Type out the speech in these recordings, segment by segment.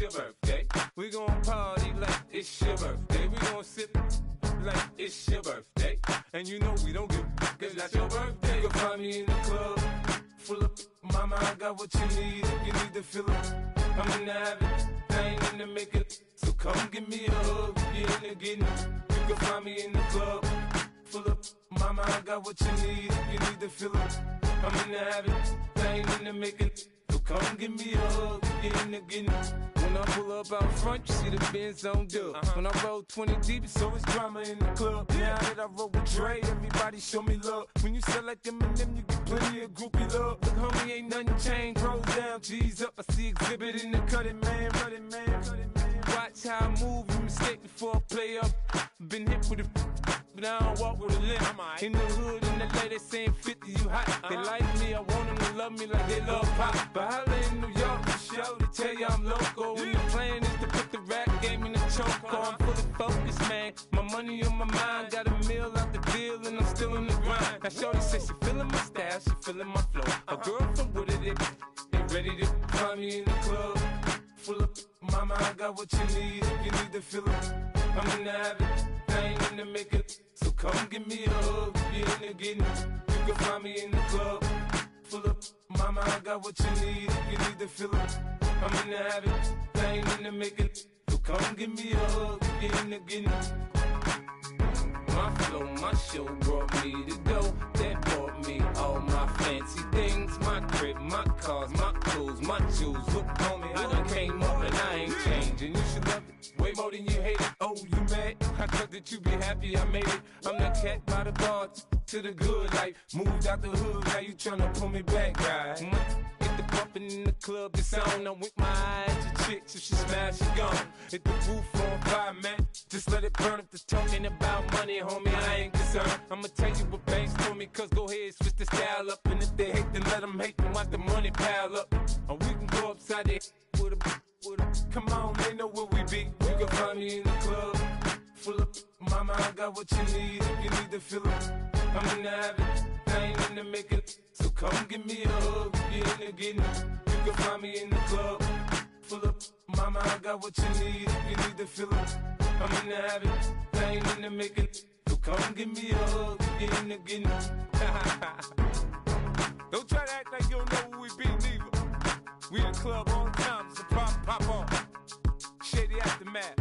your birthday. We gon' party like it's your birthday. We gon' sip like it's your birthday. And you know we don't give cause that's your birthday. You can find me in the club, full of mama, I got what you need. If you need to fill it, I'm in the habit, I ain't in the making. So come give me a hug, get in the getting. You can find me in the club, full of mama, I got what you need. If you need to fill it, I'm in the habit, I ain't in the making. So come give me a hug, get in the getting. When I pull up out front, you see the Benz on dub. When I roll 20 deep, it's always drama in the club. Now that I roll with Dre, everybody show me love. When you sell like Eminem, you get plenty of groupie love. Look, homie, ain't nothing changed. Rolls down, G's up. I see exhibit in the cutting, man. Watch how I move, you mistake before I play up. Been hit with a but I don't walk with a limp. In the hood, in the LA, they saying 50, you hot. They like me, I want them to love me like they love pop. But holla in New York, for show, they tell you I'm local. And the plan is to put the rap game in the choke. I'm fully focused, man. My money on my mind, got a meal out the deal, and I'm still in the grind. Now shorty says she feeling my style, she feeling my flow. A girl from Wooded, they ready to find me in the club. Full of mama, I got what you need. If you need to fill it, I'm in the habit, I ain't in the making. So come give me a hug, get in the getting. You can find me in the club, full of mama, I got what you need. If you need to fill it, I'm in the habit, I ain't in the making. So come give me a hug, get in the getting. My flow, my show brought me to go. That brought me all my fancy things. My crib, my cars, my clothes, my jewels. Look, homie, I done came up and I ain't changing. You should love it way more than you hate it. Oh, you mad? I thought that you be happy I made it. I'm that cat by the bar to the good life. Moved out the hood, now you tryna pull me back, right? Get the bumpin' in the club, it's on. I'm with my eyes to chicks, if she smash, she gone. Hit the roof on fire, man. Just let it burn if they're talking about money, homie, I ain't concerned. I'ma tell you what banks told me, cause go ahead, switch the style up. And if they hate, then let them hate, then watch the money pile up. Or we can go upside there with a come on, they know where we be. You can find me in the club, full of mama, I got what you need. If you need to fill it, I'm in the habit, I ain't in the making. So come give me a hug, get in the getting. You can find me in the club, full of mama, I got what you need. If you need to fill it, I'm in the habit, I ain't in the making. So come give me a hug, get in the getting. Don't try to act like you don't know where we be, neither. We in the club all the time, so pop on. Shady Aftermath.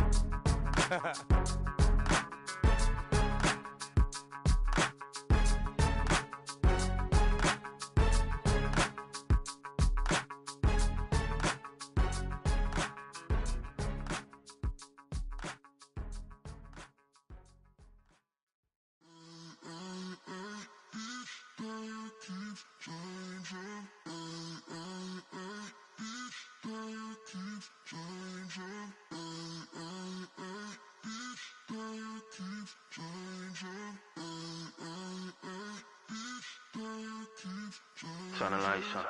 Turn the lights on.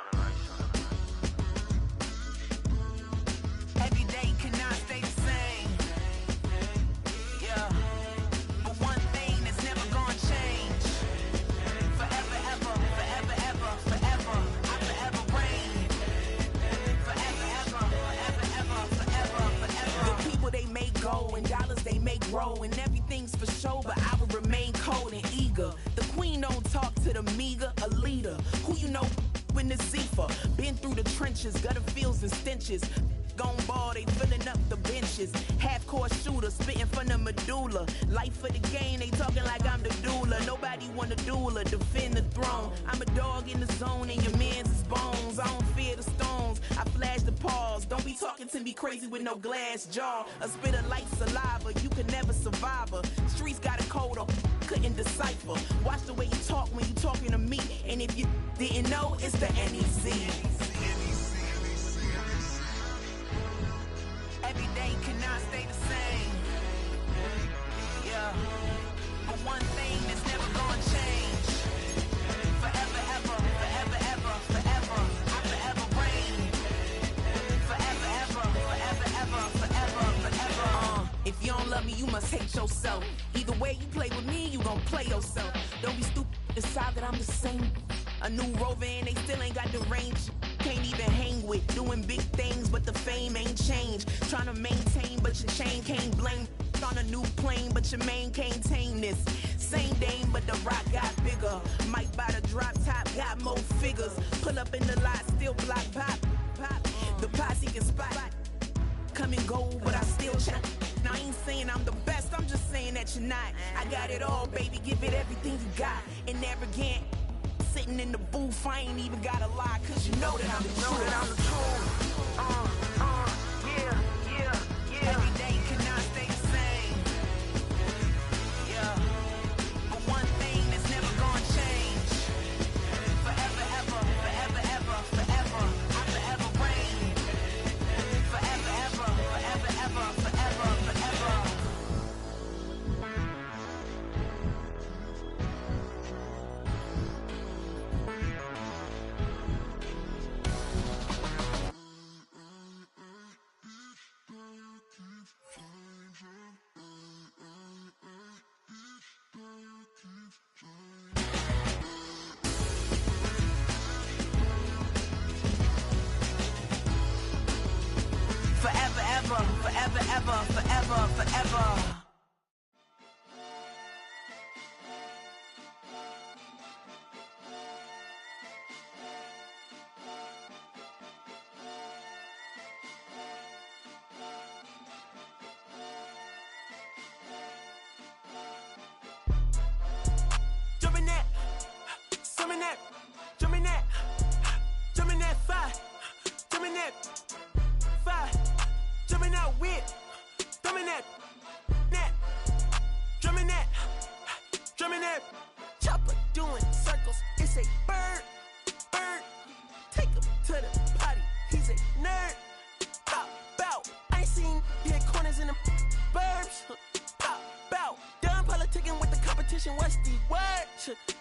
Every day cannot stay the same. Yeah. But one thing that's never gonna change. Forever, ever, forever, ever, forever. I forever reign. Forever, ever, forever, ever, forever, forever. The people they make go and dollars they make grow and everything's for show, but I will remain cold and eager. The queen don't talk to the meager, a leader. Who you know in the Zephyr? Been through the trenches, gutter fields and stenches. Gone ball, they filling up the benches. Half-court shooter, spitting from the medulla. Life for the game, they talking like I'm the doula. Nobody want a doula, defend the throne. I'm a dog in the zone and your man's is bones. I don't fear the stones, I flash the paws. Don't be talking to me crazy with no glass jaw. A spit of light saliva, you can never survive her. Streets got a code up, couldn't decipher. Watch the way you talk when you talking to me. And if you didn't know, it's the NEC. Every day cannot stay the same. Yeah. But one thing that's never gonna change. Forever, ever, forever, ever, forever. I forever reign. Forever, ever, forever, ever, forever, forever. If you don't love me, you must hate yourself. Either way you play with me, you gon' play yourself. Don't be stupid, decide that I'm the same. A new Rover and they still ain't got the range. Can't even hang with, doing big things, but the fame ain't changed. Trying to maintain, but your chain can't blame. On a new plane, but your main can't tame this. Same dame, but the rock got bigger. Might buy the drop top, got more figures. Pull up in the lot, still block pop. The posse can spot. Come and go, but I still check. Now I ain't saying I'm the best, I'm just saying that you're not. I got it all, baby, give it everything you got. And arrogant, sitting in the booth, I ain't even gotta lie, cause you know that I'm the truth. Yeah. Every day cannot stay the same. Yeah. But one thing that's never gonna change. Forever, ever, forever, ever, forever. I forever reign. Forever, ever, forever, ever, forever, forever. Forever, ever, forever, ever, forever, forever. Jumping that, summon that, jumping that, jumping that fire, jumping that fire, jumping out with, drumming that, drumming that, chopper doing circles. It's a bird, take him to the potty. He's a nerd. Pop out, I ain't seen hit corners in the burbs. Pop out, done politicking with the competition. What's the word?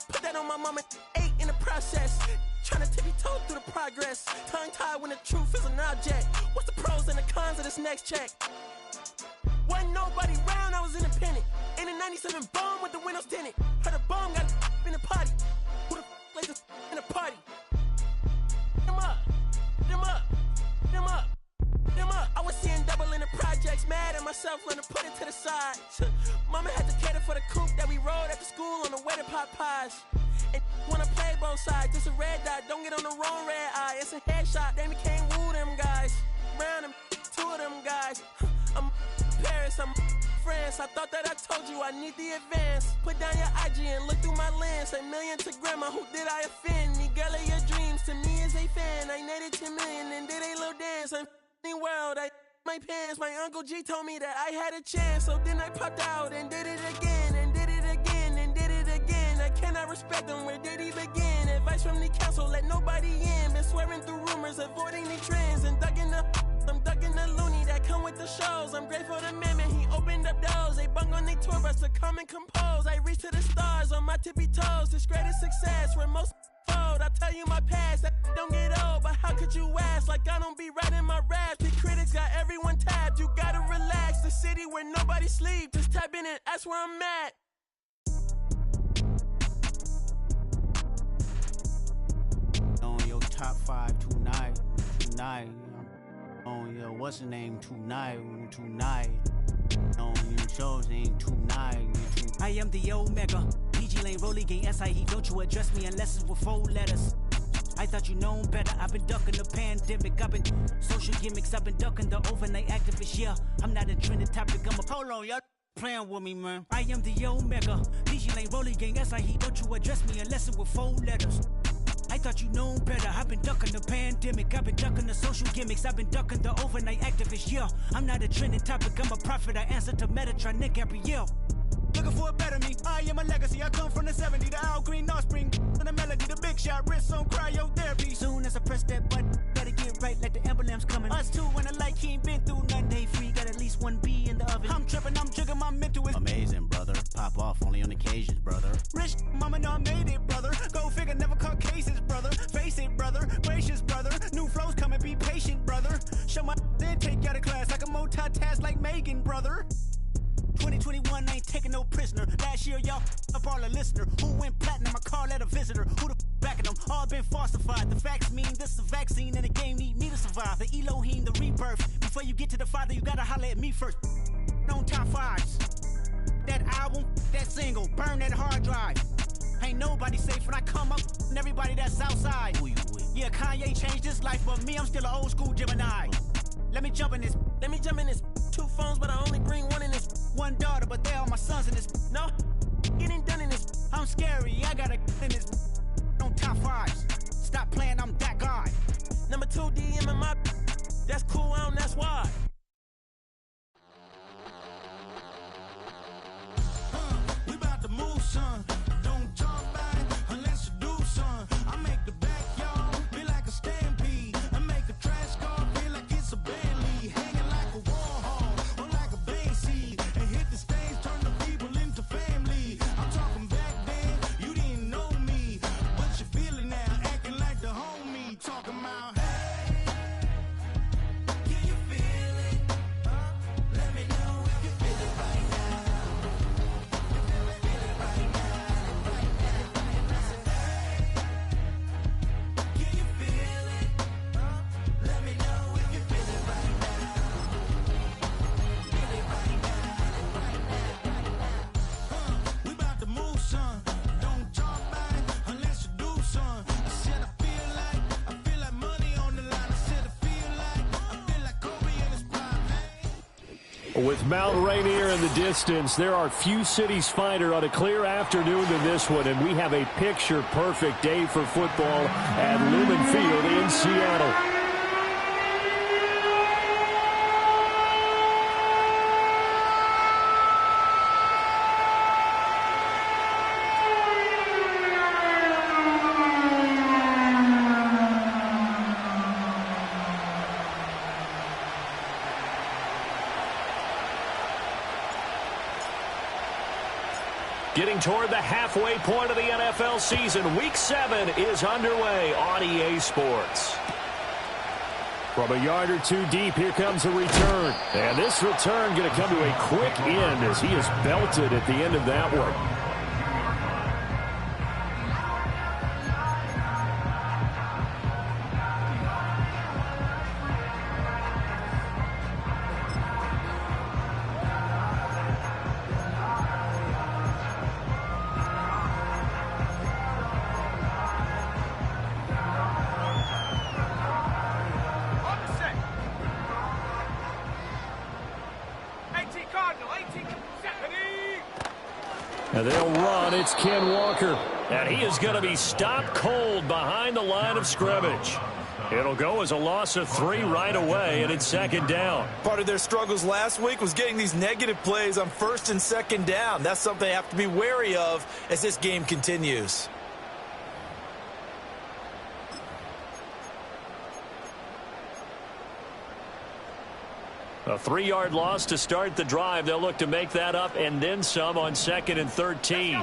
Put that on my mama. 8 in the process. Tryna tippy-toe through the progress. Tongue-tied when the truth is an object. What's the pros and the cons of this next check? Wasn't nobody round, I was independent. In a 97 bomb with the windows tinted. Heard a bomb got in the party. Who the like this in the party? Them up. I was seeing double in the projects, mad at myself, learning to put it to the side. Mama had to cater for the coupe that we rode after school on the way to Popeyes. And wanna play both sides, just a red dot, don't get on the wrong red eye. It's a headshot, they became woo them guys. Round them, 2 of them guys. I'm Paris, I'm France. I thought that I told you I need the advance. Put down your IG and look through my lens. $1 million to grandma, who did I offend? The girl of your dreams, to me is a fan. I netted 10 million and did a little dance. I'm f***ing world, I my pants. My Uncle G told me that I had a chance. So then I popped out and did it again, and did it again, and did it again. I cannot respect them, where did he begin? Advice from the council, let nobody in. Been swearing through rumors, avoiding the trends. And I'm ducking the loony that come with the shows. I'm grateful to Mammon, he opened up doors. They bung on their tour bus to come and compose. I reach to the stars on my tippy toes. This greatest success where most fold. I tell you my past, that don't get old. But how could you ask? Like I don't be writing my raps. The critics got everyone tapped. You gotta relax. The city where nobody sleep. Just tap in and ask where I'm at. On your top 5 tonight. On your what's the name tonight. On your show's name tonight. I am the Omega. PG Lane, Rolly Gang, SIE. Don't you address me unless it's with 4 letters. I thought you known better. I've been ducking the pandemic. I've been social gimmicks. I've been ducking the overnight activists. Yeah, I'm not a trending topic. I'm a hold on, y'all playing with me, man. I am the Omega. PG Lane, Rolly Gang, SIE. Don't you address me unless it's with 4 letters. I thought you known better. I've been ducking the pandemic. I've been ducking the social gimmicks. I've been ducking the overnight activists. Yeah, I'm not a trending topic. I'm a prophet. I answer to Metatron, Nick Gabrielle. Looking for a better me, I am a legacy. I come from the 70s, the Al Green offspring. And the melody, the big shot, wrist on cryotherapy. Soon as I press that button, gotta get right like the emblem's coming. Us two when the light he ain't been through nothing. Day free, got at least 1 B in the oven. I'm tripping, I'm jigging, my mental is Amazing, brother. Pop off only on occasions, brother. rich. Mama know I made it, brother. Go figure, never caught cases, brother. Face it, brother. Gracious, brother. New flows coming, be patient, brother. Show my then take you out of class like a multitask like Megan, brother. 2021 ain't taking no prisoner. Last year, y'all up all a listener. Who went platinum? I call that a visitor. Who the back in them all been falsified. The facts mean this is a vaccine and the game need me to survive. The Elohim, the rebirth. Before you get to the Father, you gotta holler at me first. On top fives. That album, that single, burn that hard drive. Ain't nobody safe when I come up, and everybody that's outside. Yeah, Kanye changed his life, but me, I'm still an old school Gemini. Let me jump in this. 2 phones, but I only bring one in this. 1 daughter, but they all my sons in this. No, it ain't done in this. I'm scary, I got a in this. On top fives. Stop playing, I'm that guy. Number 2 DM in my. That's cool, that's why. We about to move, son. Don't talk about it unless you do, son. I make the backyard feel like a stampede. I make a trash car feel like it's a Bentley. Hanging like a Warhol or like a Banksy. And hit the stage, turn the people into family. I'm talking back then, you didn't know me. But you feel it now, acting like the homie. Talking about, hey, can you feel it? Let me know if you feel it right now. Can you feel it? Let me know if you feel it right now. Feel it right now. We about to move, son. Don't talk about it unless you do, son. I said I feel like money on the line. I said I feel like Kobe in his prime. With Mount Rainier in the distance, there are few cities finer on a clear afternoon than this one, and we have a picture-perfect day for football at Lumen Field in Seattle. Getting toward the halfway point of the NFL season, Week 7 is underway on EA Sports. From a yard or 2 deep, here comes a return. And this return going to come to a quick end as he is belted at the end of that one. And they'll run. It's Ken Walker. And he is going to be stopped cold behind the line of scrimmage. It'll go as a loss of 3 right away, and it's second down. Part of their struggles last week was getting these negative plays on first and second down. That's something they have to be wary of as this game continues. A 3-yard loss to start the drive. They'll look to make that up and then some on 2nd and 13.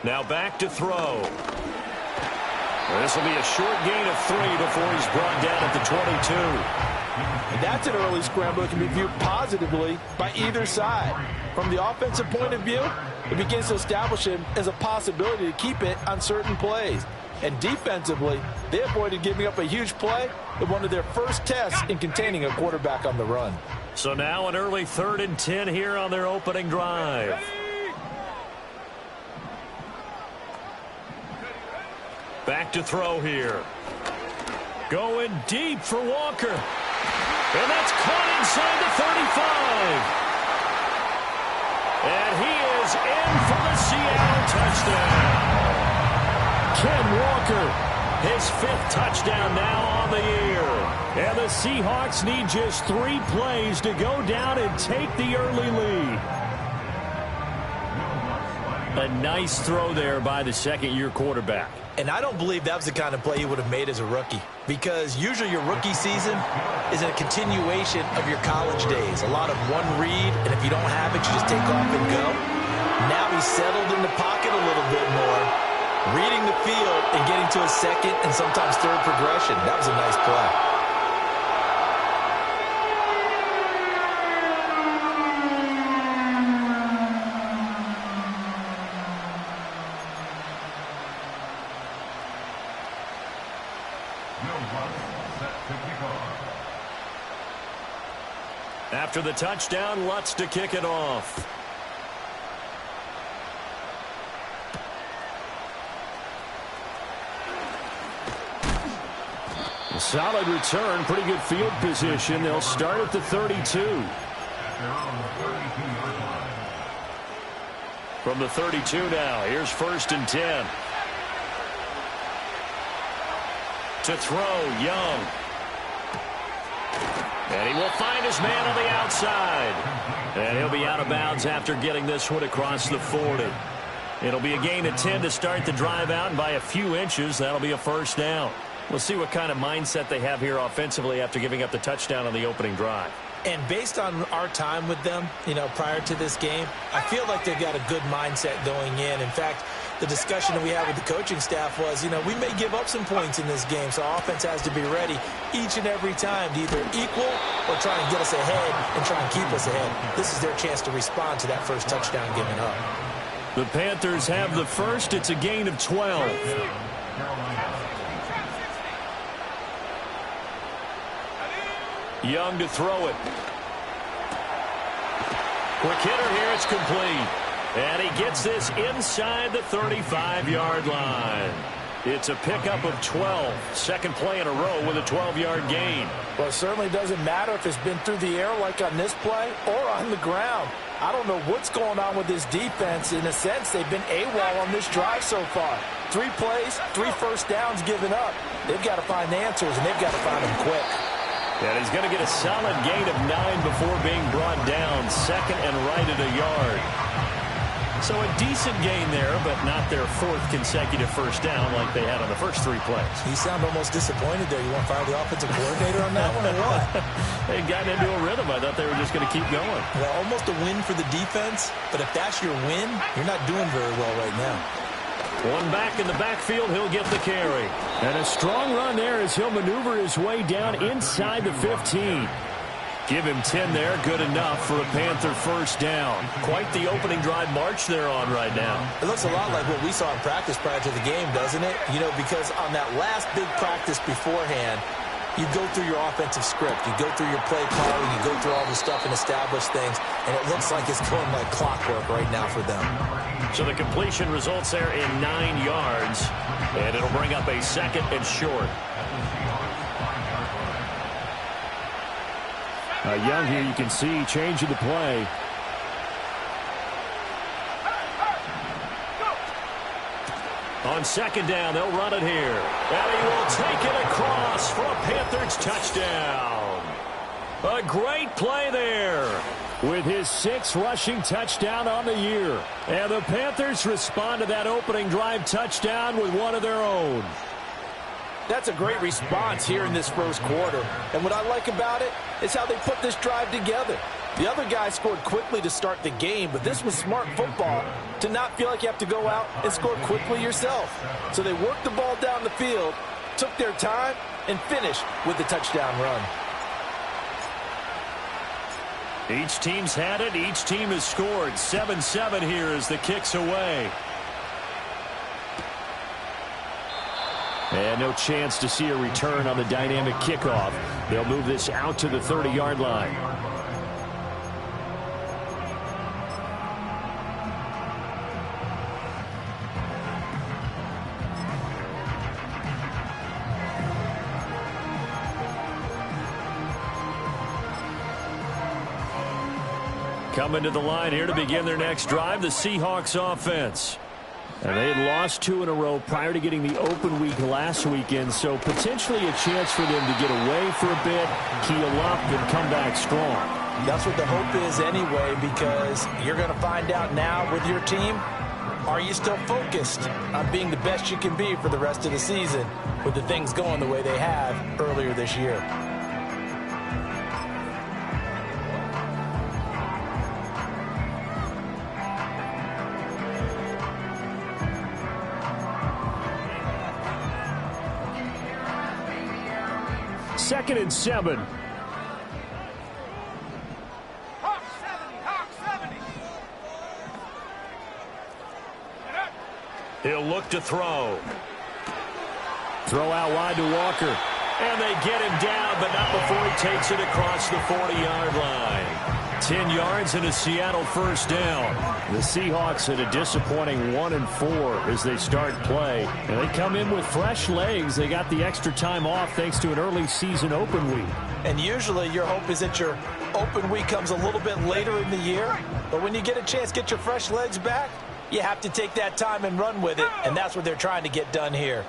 Now back to throw. This will be a short gain of 3 before he's brought down at the 22. And that's an early scramble that can be viewed positively by either side. From the offensive point of view, it begins to establish him as a possibility to keep it on certain plays. And defensively, they avoided giving up a huge play in one of their first tests in containing a quarterback on the run. So now an early 3rd and 10 here on their opening drive. Back to throw here. Going deep for Walker. And that's caught inside the 35. And he is in for the Seattle touchdown. Ken Walker, his 5th touchdown now on the year. And the Seahawks need just 3 plays to go down and take the early lead. A nice throw there by the second-year quarterback. And I don't believe that was the kind of play he would have made as a rookie, because usually your rookie season is a continuation of your college days. A lot of one read, and if you don't have it, you just take off and go. Now he's settled in the pocket a little bit more, reading the field and getting to a second and sometimes third progression. That was a nice play. After the touchdown, Lutz to kick it off. A solid return, pretty good field position. They'll start at the 32. From the 32 now, here's 1st and 10. To throw, Young. And he will find his man on the outside. And he'll be out of bounds after getting this one across the 40. It'll be a gain of 10 to start the drive out, and by a few inches, that'll be a 1st down. We'll see what kind of mindset they have here offensively after giving up the touchdown on the opening drive. And based on our time with them, prior to this game, I feel like they've got a good mindset going in. In fact, the discussion that we had with the coaching staff was, we may give up some points in this game, so our offense has to be ready each and every time to either equal or try and get us ahead and try and keep us ahead. This is their chance to respond to that first touchdown given up. The Panthers have the first. It's a gain of 12. Young to throw it. Quick hitter here. It's complete. And he gets this inside the 35-yard line. It's a pickup of 12. Second play in a row with a 12-yard gain. Well, it certainly doesn't matter if it's been through the air like on this play or on the ground. I don't know what's going on with this defense. In a sense, they've been AWOL on this drive so far. 3 plays, 3 first downs given up. They've got to find answers, and they've got to find them quick. And he's going to get a solid gain of 9 before being brought down. Second and right at a yard. So a decent gain there, but not their 4th consecutive first down like they had on the first 3 plays. You sound almost disappointed there. You want to fire the offensive coordinator on that one or what? They got into a rhythm. I thought they were just going to keep going. Well, almost a win for the defense, but if that's your win, you're not doing very well right now. One back in the backfield, he'll get the carry. And a strong run there as he'll maneuver his way down inside the 15. Give him 10 there, good enough for a Panther first down. Quite the opening drive march they're on right now. It looks a lot like what we saw in practice prior to the game, doesn't it? Because on that last big practice beforehand, you go through your offensive script. You go through your play calling. You go through all the stuff and establish things. And it looks like it's going like clockwork right now for them. So the completion results there in 9 yards. And it'll bring up a 2nd and short. Young here, you can see, changing the play. On 2nd down, they'll run it here. And he will take it across for a Panthers touchdown. A great play there with his 6th rushing touchdown on the year. And the Panthers respond to that opening drive touchdown with one of their own. That's a great response here in this first quarter. And what I like about it is how they put this drive together. The other guy scored quickly to start the game, but this was smart football to not feel like you have to go out and score quickly yourself. So they worked the ball down the field, took their time, and finished with the touchdown run. Each team's had it. Each team has scored. 7-7 here as the kick's away. And no chance to see a return on the dynamic kickoff. They'll move this out to the 30-yard line. Coming to the line here to begin their next drive, the Seahawks offense. And they had lost 2 in a row prior to getting the open week last weekend, so potentially a chance for them to get away for a bit, keel up, and come back strong. That's what the hope is anyway, because you're going to find out now with your team, are you still focused on being the best you can be for the rest of the season with the things going the way they have earlier this year? Second and 7. Hawk 70. He'll look to throw. Throw out wide to Walker. And they get him down, but not before he takes it across the 40-yard line. 10 yards and a Seattle first down. The Seahawks at a disappointing 1-4 as they start play. And they come in with fresh legs. They got the extra time off thanks to an early season open week. And usually your hope is that your open week comes a little bit later in the year. But when you get a chance to get your fresh legs back, you have to take that time and run with it. And that's what they're trying to get done here.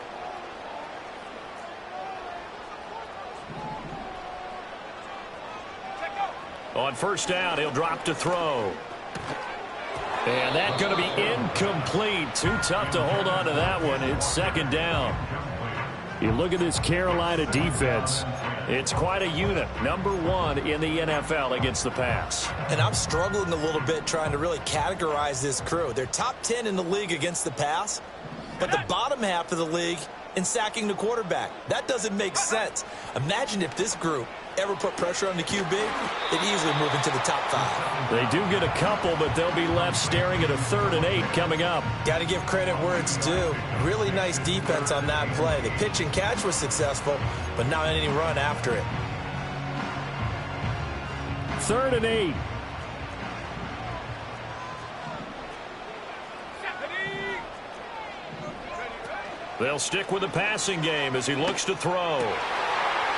On first down, he'll drop to throw. And that's going to be incomplete. Too tough to hold on to that one. It's second down. You look at this Carolina defense. It's quite a unit. Number 1 in the NFL against the pass. And I'm struggling a little bit trying to really categorize this crew. They're top 10 in the league against the pass, but the bottom half of the league in sacking the quarterback. That doesn't make sense. Imagine if this group ever put pressure on the QB, they'd easily move into the top 5. They do get a couple, but they'll be left staring at a 3rd and 8 coming up. Got to give credit where it's due. Really nice defense on that play. The pitch and catch was successful, but not any run after it. 3rd and 8. They'll stick with the passing game as he looks to throw.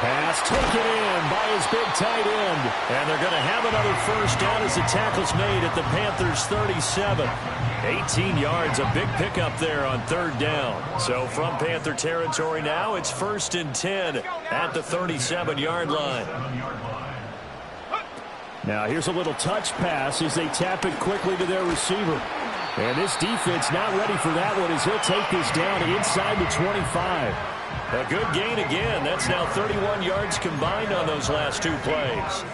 Pass taken in by his big tight end. And they're going to have another first down as the tackle's made at the Panthers' 37. 18 yards, a big pickup there on 3rd down. So from Panther territory now, it's 1st and 10 at the 37-yard line. Now here's a little touch pass as they tap it quickly to their receiver. And this defense not ready for that one as he'll take this down inside the 25. A good gain again. That's now 31 yards combined on those last 2 plays.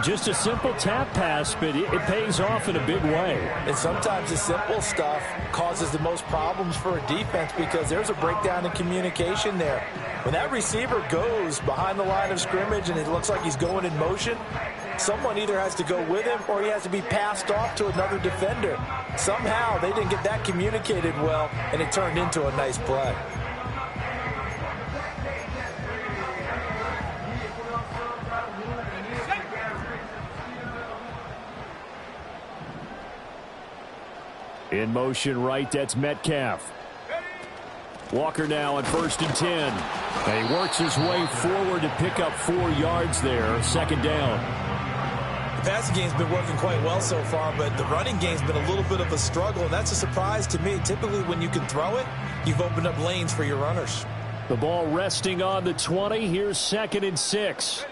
Just a simple tap pass, but it pays off in a big way. And sometimes the simple stuff causes the most problems for a defense because there's a breakdown in communication there. When that receiver goes behind the line of scrimmage and it looks like he's going in motion, someone either has to go with him or he has to be passed off to another defender. Somehow they didn't get that communicated well, and it turned into a nice play. In motion right, that's Metcalf. Walker now on 1st and 10. And he works his way forward to pick up 4 yards there, 2nd down. The passing game's been working quite well so far, but the running game's been a little bit of a struggle, and that's a surprise to me. Typically, when you can throw it, you've opened up lanes for your runners. The ball resting on the 20. Here's 2nd and 6.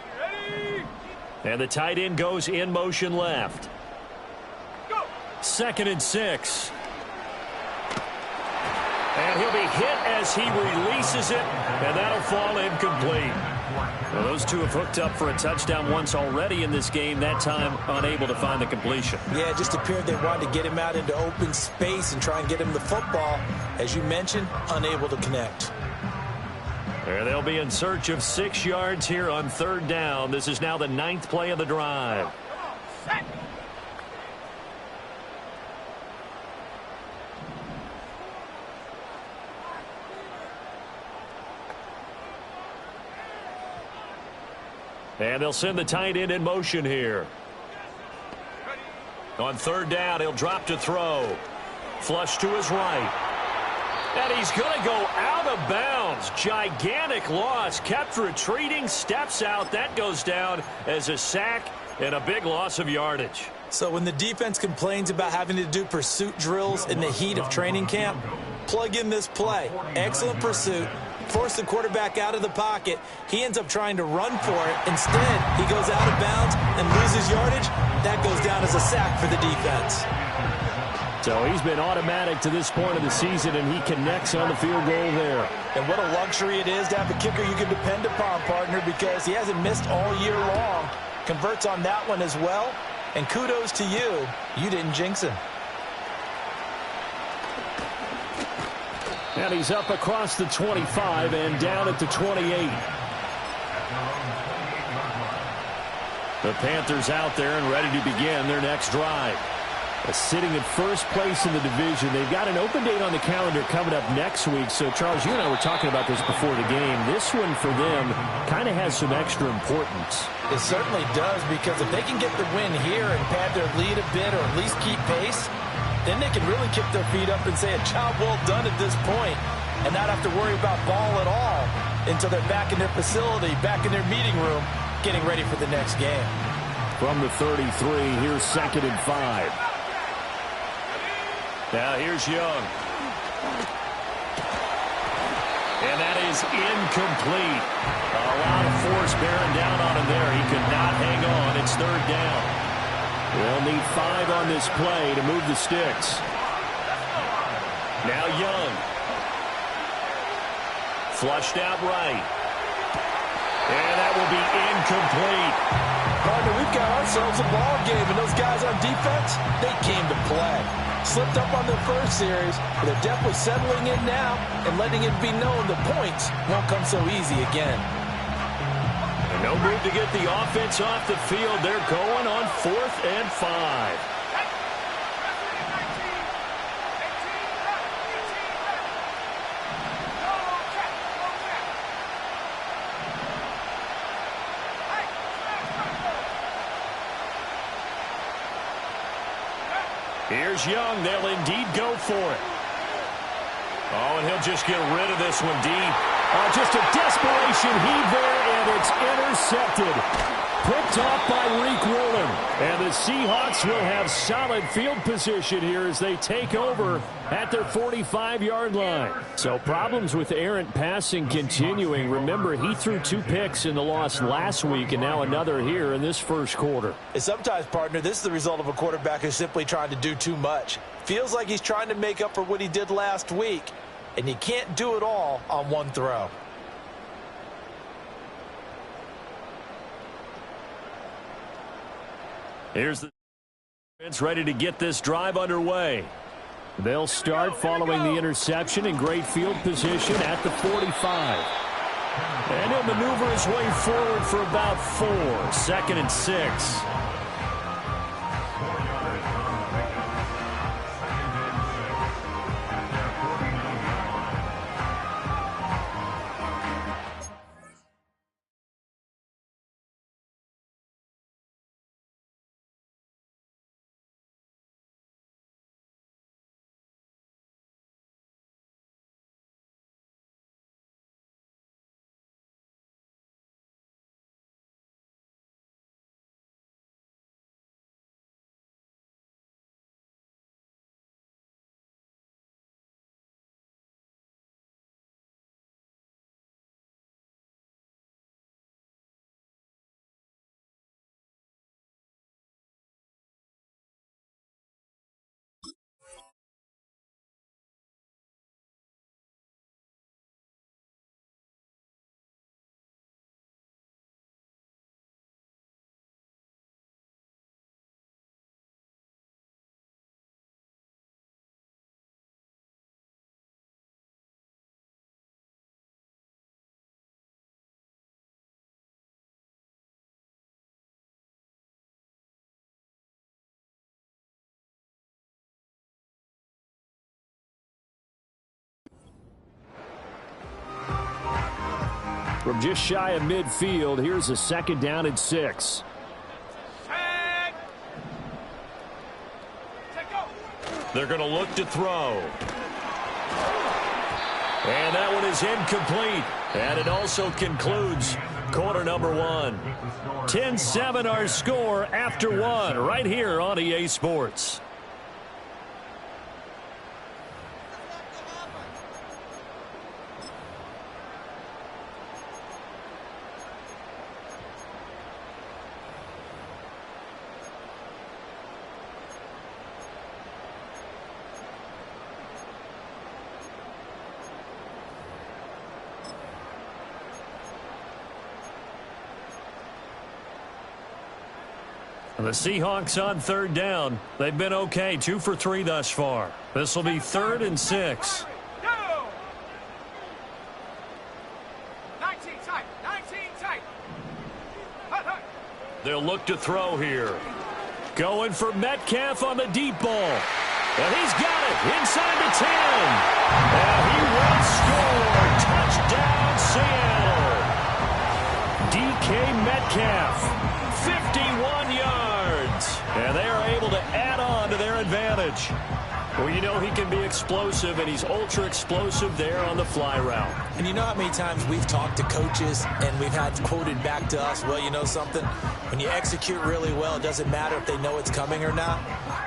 And the tight end goes in motion left. 2nd and 6. And he'll be hit as he releases it, and that'll fall incomplete. Well, those two have hooked up for a touchdown once already in this game, that time unable to find the completion. Yeah, it just appeared they wanted to get him out into open space and try and get him the football. As you mentioned, unable to connect. And they'll be in search of 6 yards here on 3rd down. This is now the 9th play of the drive. And they'll send the tight end in motion here. On 3rd down, he'll drop to throw. Flush to his right. And he's going to go out of bounds. Gigantic loss. Kept retreating. Steps out. That goes down as a sack and a big loss of yardage. So when the defense complains about having to do pursuit drills in the heat of training camp, plug in this play. Excellent pursuit. Force the quarterback out of the pocket. He ends up trying to run for it. Instead, he goes out of bounds and loses yardage. That goes down as a sack for the defense. So he's been automatic to this point of the season, and he connects on the field goal there. And what a luxury it is to have a kicker you can depend upon, partner, because he hasn't missed all year long. Converts on that one as well. And kudos to you. You didn't jinx him. And he's up across the 25 and down at the 28. The Panthers out there and ready to begin their next drive. Sitting in first place in the division. They've got an open date on the calendar coming up next week. So, Charles, you and I were talking about this before the game. This one for them kind of has some extra importance. It certainly does, because if they can get the win here and pad their lead a bit or at least keep pace, then they can really kick their feet up and say a job well done at this point and not have to worry about ball at all until they're back in their facility, back in their meeting room, getting ready for the next game. From the 33, here's 2nd and 5. Now here's Young. And that is incomplete. A lot of force bearing down on him there. He could not hang on. It's 3rd down. They'll need 5 on this play to move the sticks. Now Young. Flushed out right. And that will be incomplete. Partner, we've got ourselves a ball game, and those guys on defense, they came to play. Slipped up on their first series, but they're definitely settling in now and letting it be known the points won't come so easy again. And no move to get the offense off the field. They're going on 4th and 5. Here's Young. They'll indeed go for it. Oh, and he'll just get rid of this one deep. Just a desperation heave there, and it's intercepted. Picked off by Reek Woolen. And the Seahawks will have solid field position here as they take over at their 45-yard line. So problems with errant passing continuing. Remember, he threw 2 picks in the loss last week and now another here in this first quarter. And sometimes, partner, this is the result of a quarterback who's simply trying to do too much. Feels like he's trying to make up for what he did last week, and you can't do it all on one throw. Here's the defense ready to get this drive underway. They'll start following the interception in great field position at the 45. And he'll maneuver his way forward for about 4. 2nd and 6. From just shy of midfield, here's a 2nd down and 6. They're going to look to throw. And that one is incomplete. And it also concludes quarter number 1. 10-7 our score after 1 right here on EA Sports. The Seahawks on 3rd down. They've been okay, 2 for 3 thus far. This will be 3rd and 6. 19 tight. They'll look to throw here. Going for Metcalf on the deep ball. And he's got it inside the 10. And he will score. Touchdown, Seattle. DK Metcalf, 51 yards. And they are able to add on to their advantage. Well, you know he can be explosive, and he's ultra explosive there on the fly route. And you know how many times we've talked to coaches and we've had quoted back to us, well, you know something? When you execute really well, it doesn't matter if they know it's coming or not.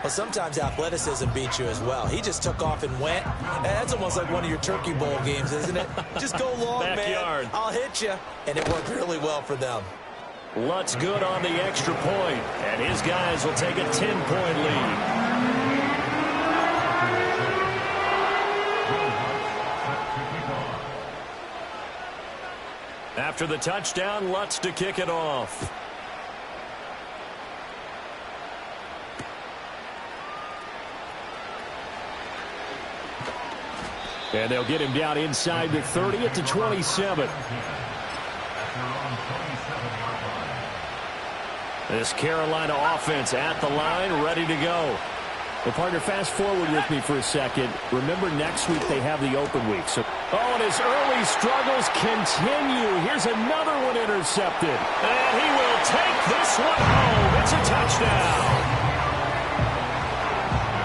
Well, sometimes athleticism beats you as well. He just took off and went. And that's almost like one of your Turkey Bowl games, isn't it? Just go long, Backyard. man. I'll hit you. And it worked really well for them. Lutz good on the extra point, and his guys will take a 10-point lead. After the touchdown, Lutz to kick it off. And they'll get him down inside the 30 at the 27. This Carolina offense at the line, ready to go. Well, partner, fast forward with me for a second. Remember, next week they have the open week. So, and his early struggles continue. Here's another one intercepted. And he will take this one home. It's a touchdown.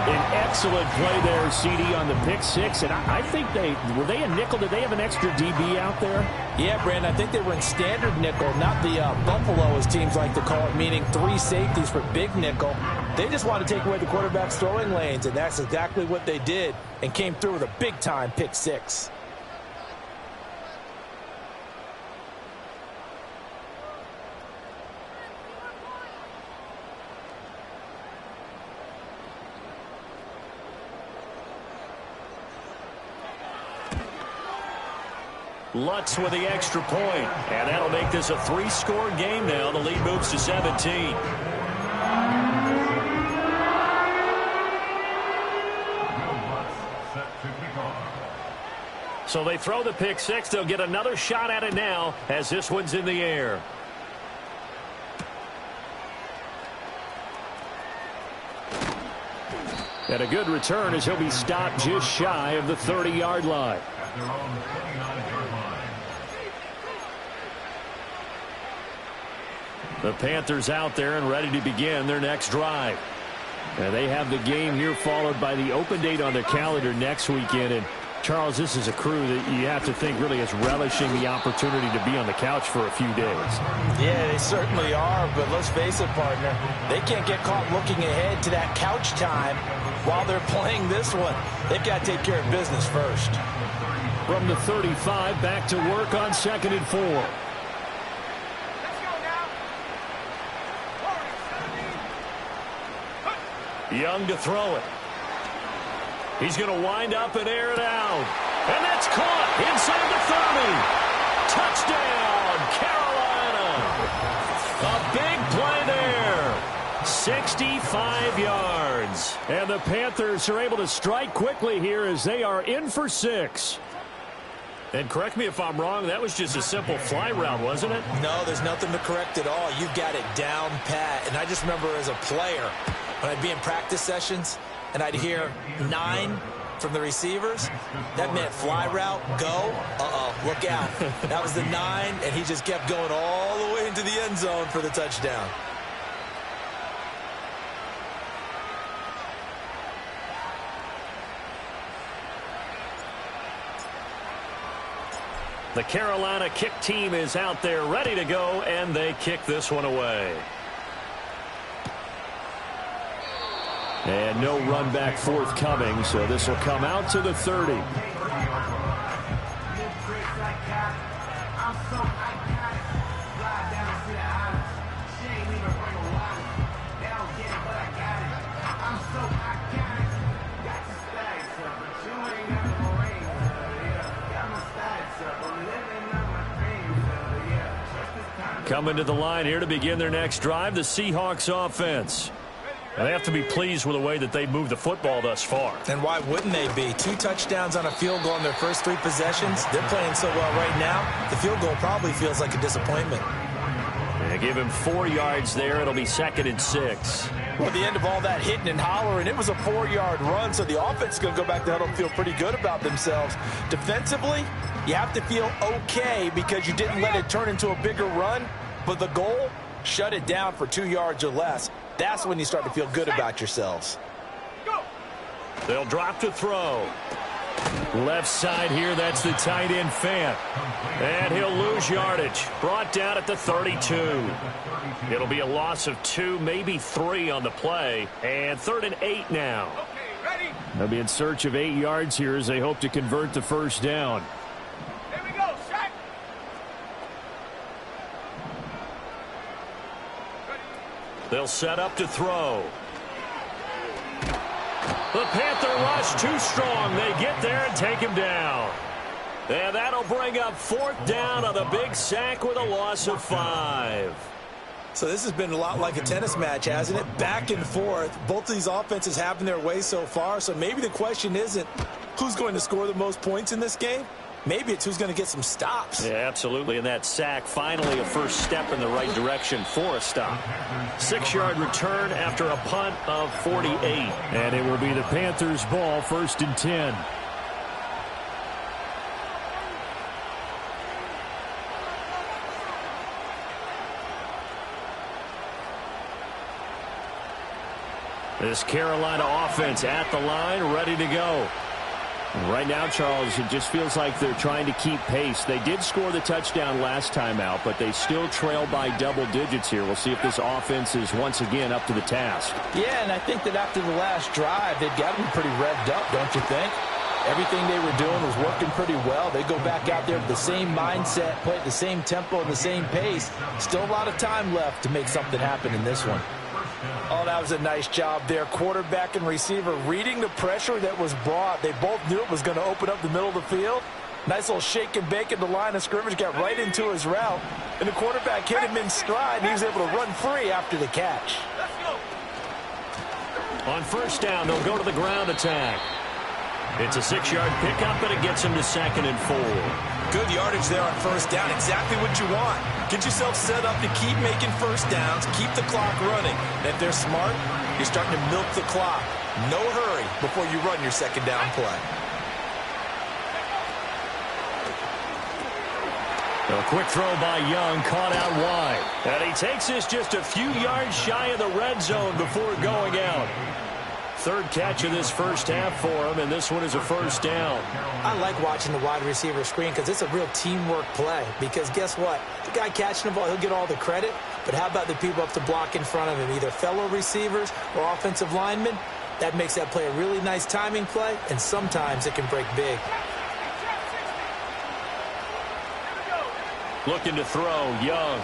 An excellent play there, CD, on the pick six. And I think were they a nickel? Did they have an extra DB out there? Yeah, Brandon, I think they were in standard nickel, not the Buffalo, as teams like to call it, meaning 3 safeties for big nickel. They just want to take away the quarterback's throwing lanes, and that's exactly what they did and came through with a big-time pick six. Lutz with the extra point, and that'll make this a 3-score game now. The lead moves to 17. So they throw the pick six. They'll get another shot at it now as this one's in the air. And a good return as he'll be stopped just shy of the 30-yard line. The Panthers out there and ready to begin their next drive. And they have the game here followed by the open date on their calendar next weekend. And Charles, this is a crew that you have to think really is relishing the opportunity to be on the couch for a few days. Yeah, they certainly are, but let's face it, partner. They can't get caught looking ahead to that couch time while they're playing this one. They've got to take care of business first. From the 35, back to work on 2nd and 4. Young to throw it. He's going to wind up and air it out. And that's caught inside the 30. Touchdown, Carolina. A big play there. 65 yards. And the Panthers are able to strike quickly here as they are in for 6. And correct me if I'm wrong, that was just a simple fly route, wasn't it? No, there's nothing to correct at all. You've got it down pat. And I just remember as a player, when I'd be in practice sessions and I'd hear 9 from the receivers, that meant fly route, go, look out. That was the 9, and he just kept going all the way into the end zone for the touchdown. The Carolina kick team is out there ready to go, and they kick this one away. And no run back forthcoming, so this will come out to the 30. Coming to the line here to begin their next drive, the Seahawks offense. And they have to be pleased with the way that they moved the football thus far. And why wouldn't they be? 2 touchdowns on a field goal in their first 3 possessions. They're playing so well right now, the field goal probably feels like a disappointment. And give him 4 yards there. It'll be 2nd and 6. Well, at the end of all that hitting and hollering, it was a 4-yard run, so the offense is going to go back to huddle and feel pretty good about themselves. Defensively, you have to feel okay because you didn't let it turn into a bigger run, but the goal, shut it down for 2 yards or less. That's when you start to feel good about yourselves. They'll drop to throw. Left side here, that's the tight end Fant. And he'll lose yardage. Brought down at the 32. It'll be a loss of 2, maybe 3 on the play. And 3rd and 8 now. They'll be in search of 8 yards here as they hope to convert the first down. Here we go, set. They'll set up to throw. The Panther rush too strong. They get there and take him down. And that'll bring up 4th down on the big sack with a loss of 5. So this has been a lot like a tennis match, hasn't it? Back and forth. Both of these offenses having their way so far. So maybe the question isn't who's going to score the most points in this game. Maybe it's who's going to get some stops. Yeah, absolutely. And that sack, finally a first step in the right direction for a stop. 6-yard return after a punt of 48. And it will be the Panthers' ball, 1st and 10. This Carolina offense at the line, ready to go. Right now, Charles, it just feels like they're trying to keep pace. They did score the touchdown last time out, but they still trail by double digits here. We'll see if this offense is once again up to the task. Yeah, and I think that after the last drive, they've got to be pretty revved up, don't you think? Everything they were doing was working pretty well. They go back out there with the same mindset, play at the same tempo and the same pace. Still a lot of time left to make something happen in this one. Oh, that was a nice job there. Quarterback and receiver reading the pressure that was brought. They both knew it was going to open up the middle of the field. Nice little shake and bake at the line of scrimmage. Got right into his route. And the quarterback hit him in stride. And he was able to run free after the catch. On first down, they'll go to the ground attack. It's a 6-yard pickup, but it gets him to 2nd and 4. Good yardage there on first down. Exactly what you want. Get yourself set up to keep making first downs, keep the clock running. And if they're smart, you're starting to milk the clock. No hurry before you run your 2nd down play. A quick throw by Young, caught out wide. And he takes this just a few yards shy of the red zone before going out. 3rd catch of this first half for him, and this one is a first down. I like watching the wide receiver screen because it's a real teamwork play. Because guess what? The guy catching the ball, he'll get all the credit. But how about the people up to block in front of him, either fellow receivers or offensive linemen? That makes that play a really nice timing play, and sometimes it can break big. Looking to throw, Young.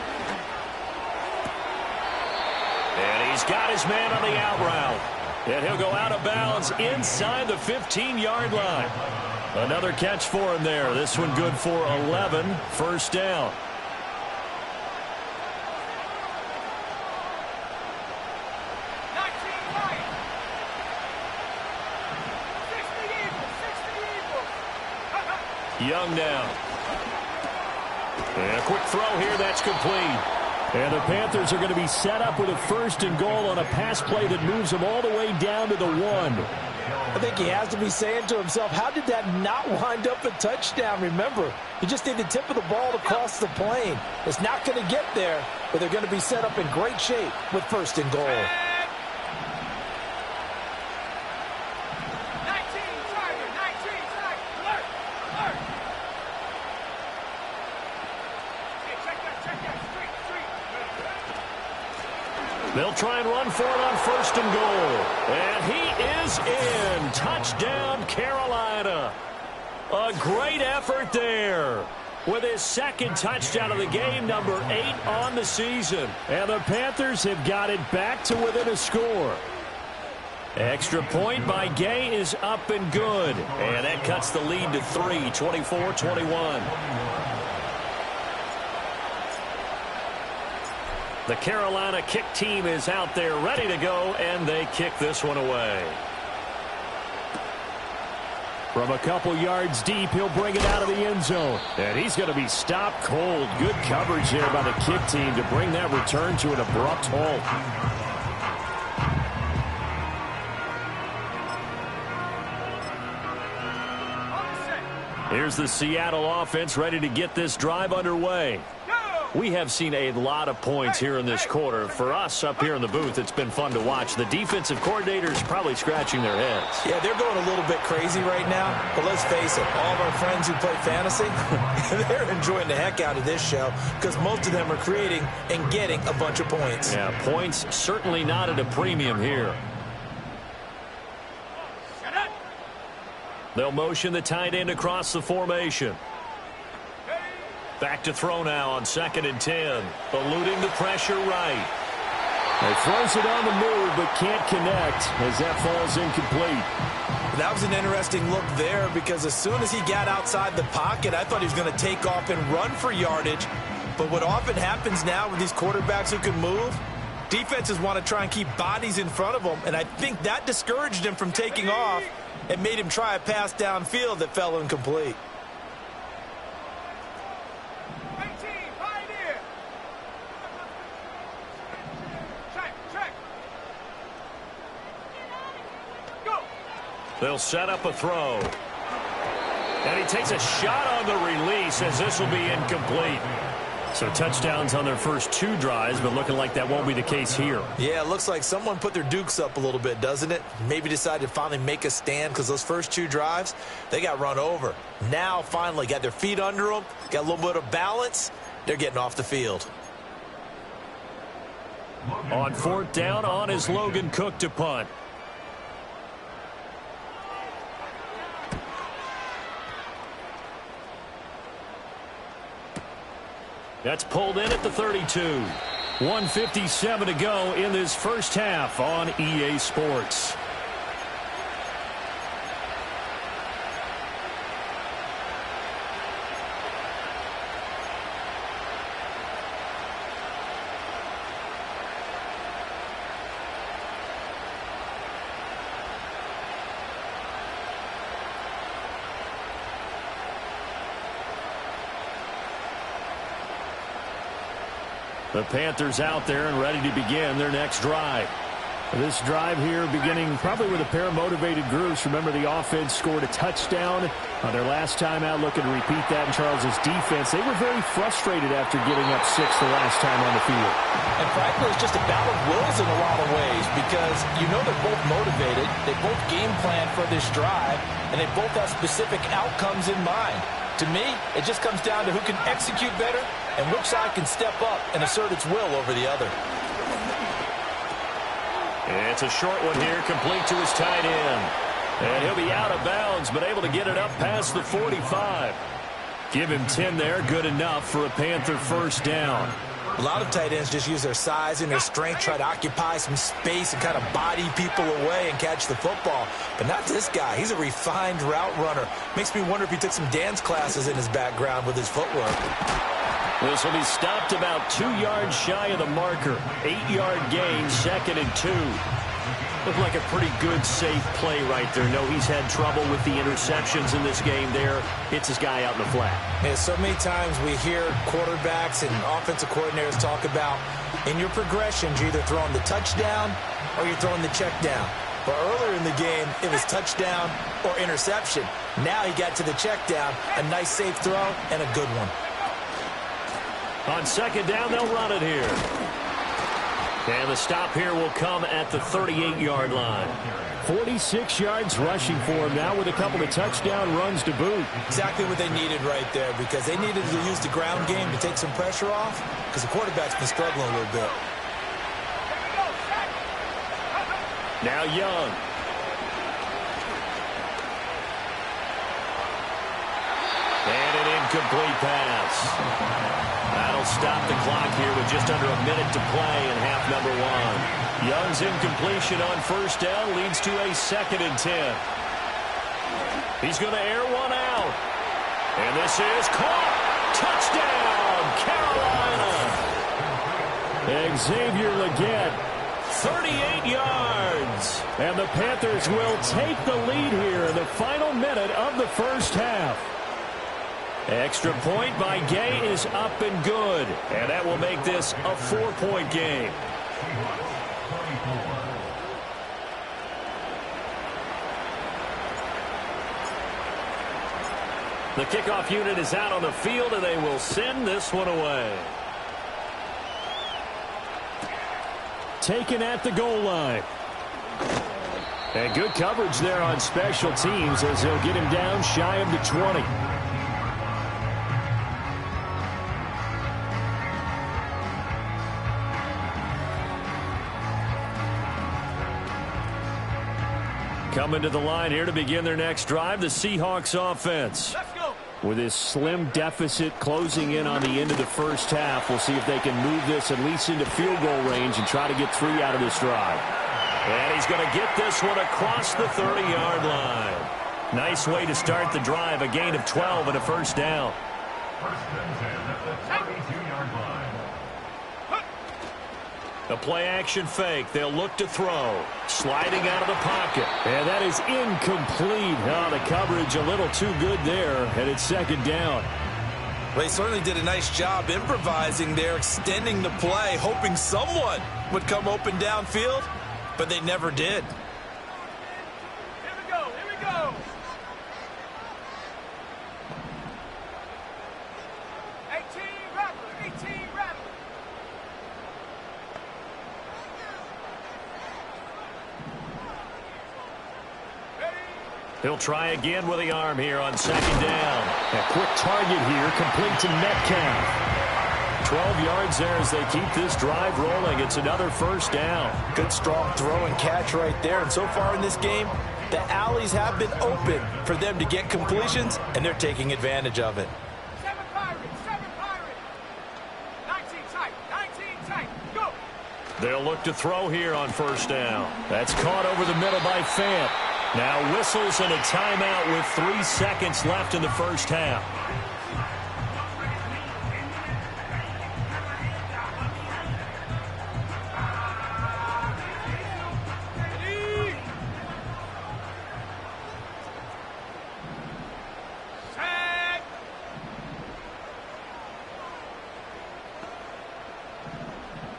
And he's got his man on the out route. And he'll go out of bounds inside the 15-yard line. Another catch for him there. This one good for 11. First down. Young now. And a quick throw here, that's complete. And the Panthers are going to be set up with a 1st and goal on a pass play that moves them all the way down to the 1. I think he has to be saying to himself, how did that not wind up a touchdown? Remember, he just need the tip of the ball to cross the plane. It's not going to get there, but they're going to be set up in great shape with 1st and goal. They'll try and run for it on 1st and goal. And he is in. Touchdown, Carolina. A great effort there with his 2nd touchdown of the game, number 8 on the season. And the Panthers have got it back to within a score. Extra point by Gay is up and good. And that cuts the lead to 3, 24-21. The Carolina kick team is out there ready to go, and they kick this one away. From a couple yards deep, he'll bring it out of the end zone. And he's going to be stopped cold. Good coverage there by the kick team to bring that return to an abrupt halt. Here's the Seattle offense ready to get this drive underway. We have seen a lot of points here in this quarter. For us up here in the booth, it's been fun to watch. The defensive coordinators probably scratching their heads. Yeah, they're going a little bit crazy right now. But let's face it, all of our friends who play fantasy, they're enjoying the heck out of this show because most of them are creating and getting a bunch of points. Yeah, points certainly not at a premium here. They'll motion the tight end across the formation. Back to throw now on 2nd and 10. Eluding the pressure right. He throws it on the move but can't connect as that falls incomplete. That was an interesting look there because as soon as he got outside the pocket, I thought he was going to take off and run for yardage. But what often happens now with these quarterbacks who can move, defenses want to try and keep bodies in front of them, and I think that discouraged him from taking off and made him try a pass downfield that fell incomplete. They'll set up a throw. And he takes a shot on the release as this will be incomplete. So touchdowns on their first 2 drives, but looking like that won't be the case here. Yeah, it looks like someone put their dukes up a little bit, doesn't it? Maybe decided to finally make a stand because those first 2 drives, they got run over. Now finally got their feet under them, got a little bit of balance. They're getting off the field. On 4th down, on is Logan Cook to punt. That's pulled in at the 32. 1:57 to go in this first half on EA Sports. The Panthers out there and ready to begin their next drive. This drive here beginning probably with a pair of motivated groups. Remember, the offense scored a touchdown on their last time out, looking to repeat that in Charles's defense. They were very frustrated after giving up 6 the last time on the field. And frankly, it's just a battle of wills in a lot of ways because you know they're both motivated. They both game plan for this drive, and they both have specific outcomes in mind. To me, it just comes down to who can execute better and which side can step up and assert its will over the other. And it's a short one here, complete to his tight end. And he'll be out of bounds, but able to get it up past the 45. Give him 10 there, good enough for a Panther first down. A lot of tight ends just use their size and their strength, try to occupy some space and kind of body people away and catch the football. But not this guy. He's a refined route runner. Makes me wonder if he took some dance classes in his background with his footwork. This will be stopped about 2 yards shy of the marker. 8-yard gain, 2nd and 2. Looked like a pretty good, safe play right there. No, he's had trouble with the interceptions in this game there. Hits his guy out in the flat. Yeah, so many times we hear quarterbacks and offensive coordinators talk about in your progressions, you're either throwing the touchdown or you're throwing the check down. But earlier in the game, it was touchdown or interception. Now he got to the check down, a nice safe throw, and a good one. On 2nd down, they'll run it here. And the stop here will come at the 38-yard line. 46 yards rushing for him now with a couple of touchdown runs to boot. Exactly what they needed right there because they needed to use the ground game to take some pressure off because the quarterback's been struggling a little bit. Now Young. And an incomplete pass. That'll stop the clock here with just under a minute to play in half number 1. Young's incompletion on first down leads to a 2nd and 10. He's going to air one out. And this is caught. Touchdown, Carolina. Xavier Legette 38 yards. And the Panthers will take the lead here in the final minute of the first half. Extra point by Gay is up and good. And that will make this a 4-point game. The kickoff unit is out on the field, and they will send this one away. Taken at the goal line. And good coverage there on special teams as they'll get him down shy of the 20. Coming to the line here to begin their next drive, the Seahawks offense. Let's go. With this slim deficit closing in on the end of the first half, we'll see if they can move this at least into field goal range and try to get 3 out of this drive. And he's going to get this one across the 30-yard line. Nice way to start the drive, a gain of 12 and a first down. The play-action fake. They'll look to throw. Sliding out of the pocket. And that is incomplete. Oh, the coverage a little too good there, and it's second down. Well, they certainly did a nice job improvising there, extending the play, hoping someone would come open downfield, but they never did. Here we go. Here we go. 18 Rattler. 18 Rattler. He'll try again with the arm here on second down. A quick target here, complete to Metcalf. 12 yards there as they keep this drive rolling. It's another first down. Good strong throw and catch right there. And so far in this game, the alleys have been open for them to get completions, and they're taking advantage of it. 7 Pirates. 7 Pirates. 19 tight. 19 tight. Go. They'll look to throw here on first down. That's caught over the middle by Fant. Now whistles and a timeout with 3 seconds left in the first half. Set.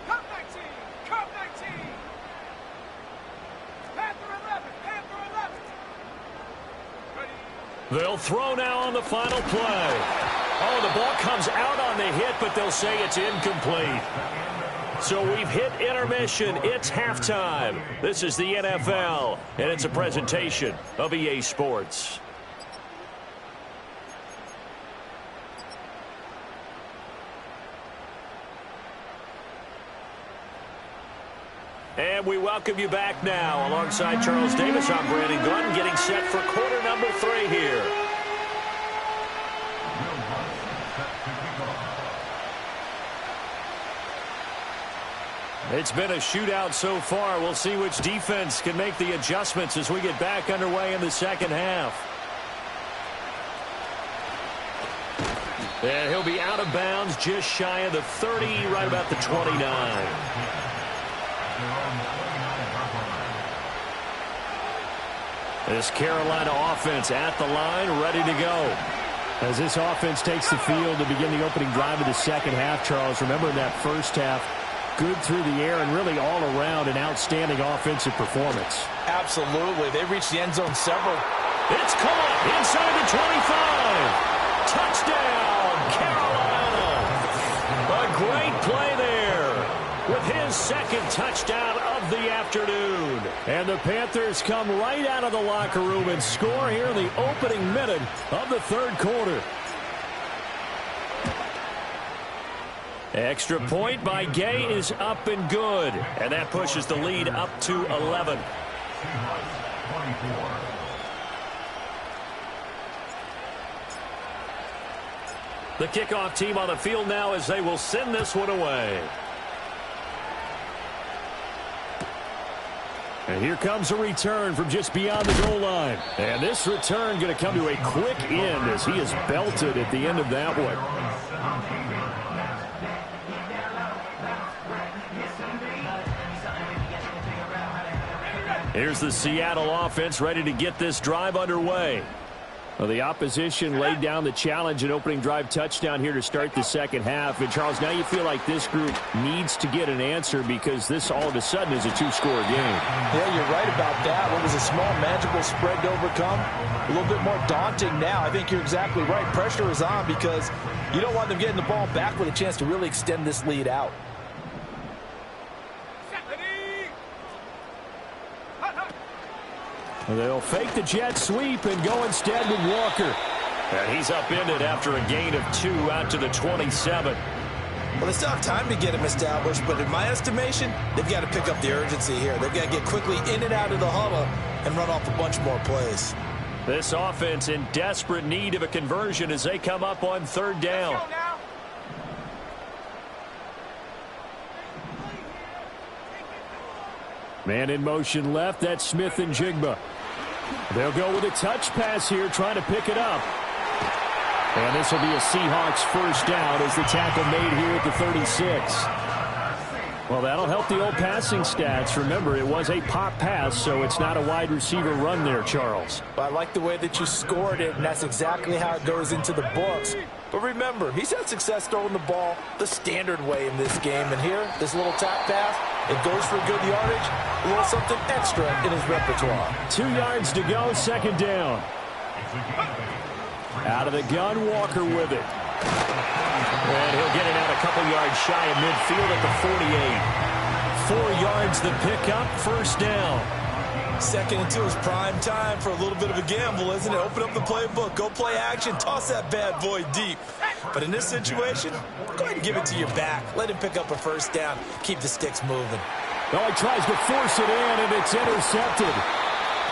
Cup 19. Cup 19. Panther 11. Panther 11. Ready. They'll throw now on the final play. Oh, the ball comes out on the hit, but they'll say it's incomplete. So we've hit intermission. It's halftime. This is the NFL, and it's a presentation of EA Sports. And we welcome you back now. Alongside Charles Davis, I'm Brandon Glenn, getting set for quarter number 3 here. It's been a shootout so far. We'll see which defense can make the adjustments as we get back underway in the second half. And he'll be out of bounds just shy of the 30, right about the 29. This Carolina offense at the line, ready to go. As this offense takes the field to begin the opening drive of the second half, Charles, remember in that first half, good through the air and really all around an outstanding offensive performance. Absolutely. They reached the end zone several. It's caught inside the 25. Touchdown, Carolina. A great play there with his second touchdown of the afternoon. And the Panthers come right out of the locker room and score here in the opening minute of the third quarter. Extra point by Gay is up and good. And that pushes the lead up to 11. The kickoff team on the field now as they will send this one away. And here comes a return from just beyond the goal line. And this return going to come to a quick end as he is belted at the end of that one. Here's the Seattle offense ready to get this drive underway. Well, the opposition laid down the challenge and opening drive touchdown here to start the second half. And, Charles, now you feel like this group needs to get an answer because this all of a sudden is a two-score game. Yeah, you're right about that. What was a small, manageable spread to overcome? A little bit more daunting now. I think you're exactly right. Pressure is on because you don't want them getting the ball back with a chance to really extend this lead out. They'll fake the jet sweep and go instead with Walker. And he's upended after a gain of 2 out to the 27. Well, they still have time to get him established, but in my estimation, they've got to pick up the urgency here. They've got to get quickly in and out of the huddle and run off a bunch more plays. This offense in desperate need of a conversion as they come up on third down. Man in motion left. That's Smith and Jigba. They'll go with a touch pass here, trying to pick it up. And this will be a Seahawks first down as the tackle made here at the 36. Well, that'll help the old passing stats. Remember, it was a pop pass, so it's not a wide receiver run there, Charles. I like the way that you scored it, and that's exactly how it goes into the books. But remember, he's had success throwing the ball the standard way in this game. And here, this little tap pass, it goes for good yardage, a little something extra in his repertoire. 2 yards to go, second down. Out of the gun, Walker with it. And he'll get it out a couple yards shy of midfield at the 48. 4 yards the pickup, first down. 2nd and 2 is prime time for a little bit of a gamble, isn't it? Open up the playbook, go play action, toss that bad boy deep. But in this situation, go ahead and give it to your back. Let him pick up a first down. Keep the sticks moving. Oh, he tries to force it in, and it's intercepted.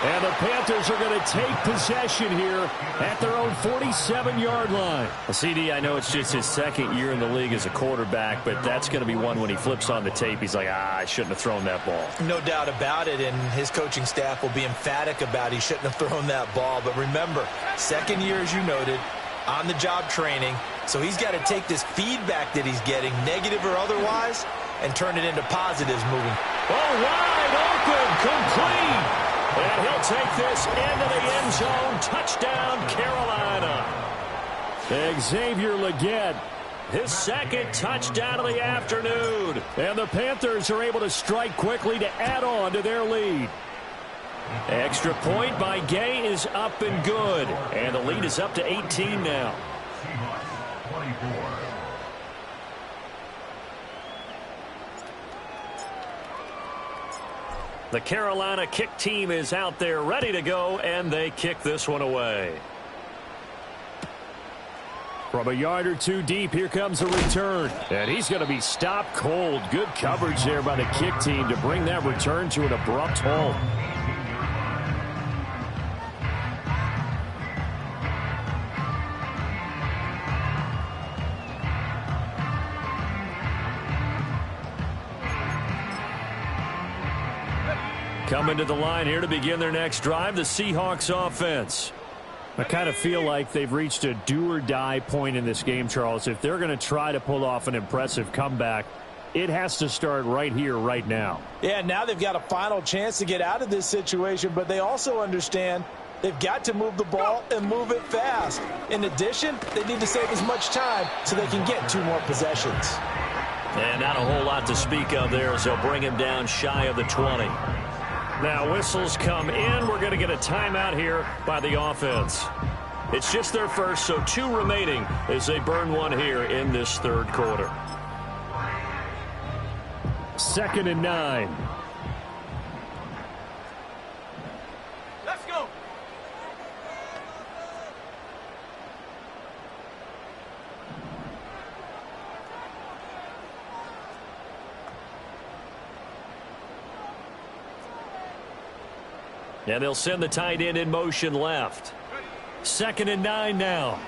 And the Panthers are going to take possession here at their own 47-yard line. Well, CD, I know it's just his second year in the league as a quarterback, but that's going to be one when he flips on the tape. He's like, I shouldn't have thrown that ball. No doubt about it, and his coaching staff will be emphatic about he shouldn't have thrown that ball. But remember, second year, as you noted, on-the-job training. So he's got to take this feedback that he's getting, negative or otherwise, and turn it into positives moving. Oh, wide open, complete. And he'll take this into the end zone. Touchdown, Carolina. Xavier Legette, his second touchdown of the afternoon. And the Panthers are able to strike quickly to add on to their lead. Extra point by Gay is up and good. And the lead is up to 18 now. The Carolina kick team is out there ready to go, and they kick this one away. From a yard or two deep, here comes a return. And he's going to be stopped cold. Good coverage there by the kick team to bring that return to an abrupt halt. Coming to the line here to begin their next drive, the Seahawks offense. I kind of feel like they've reached a do-or-die point in this game, Charles. If they're going to try to pull off an impressive comeback, it has to start right here, right now. Yeah, now they've got a final chance to get out of this situation, but they also understand they've got to move the ball and move it fast. In addition, they need to save as much time so they can get 2 more possessions. And not a whole lot to speak of there as they'll bring him down shy of the 20. Now whistles come in. We're going to get a timeout here by the offense. It's just their first, so 2 remaining as they burn one here in this third quarter. 2nd and 9. Let's go. And they'll send the tight end in motion left. 2nd and 9 now.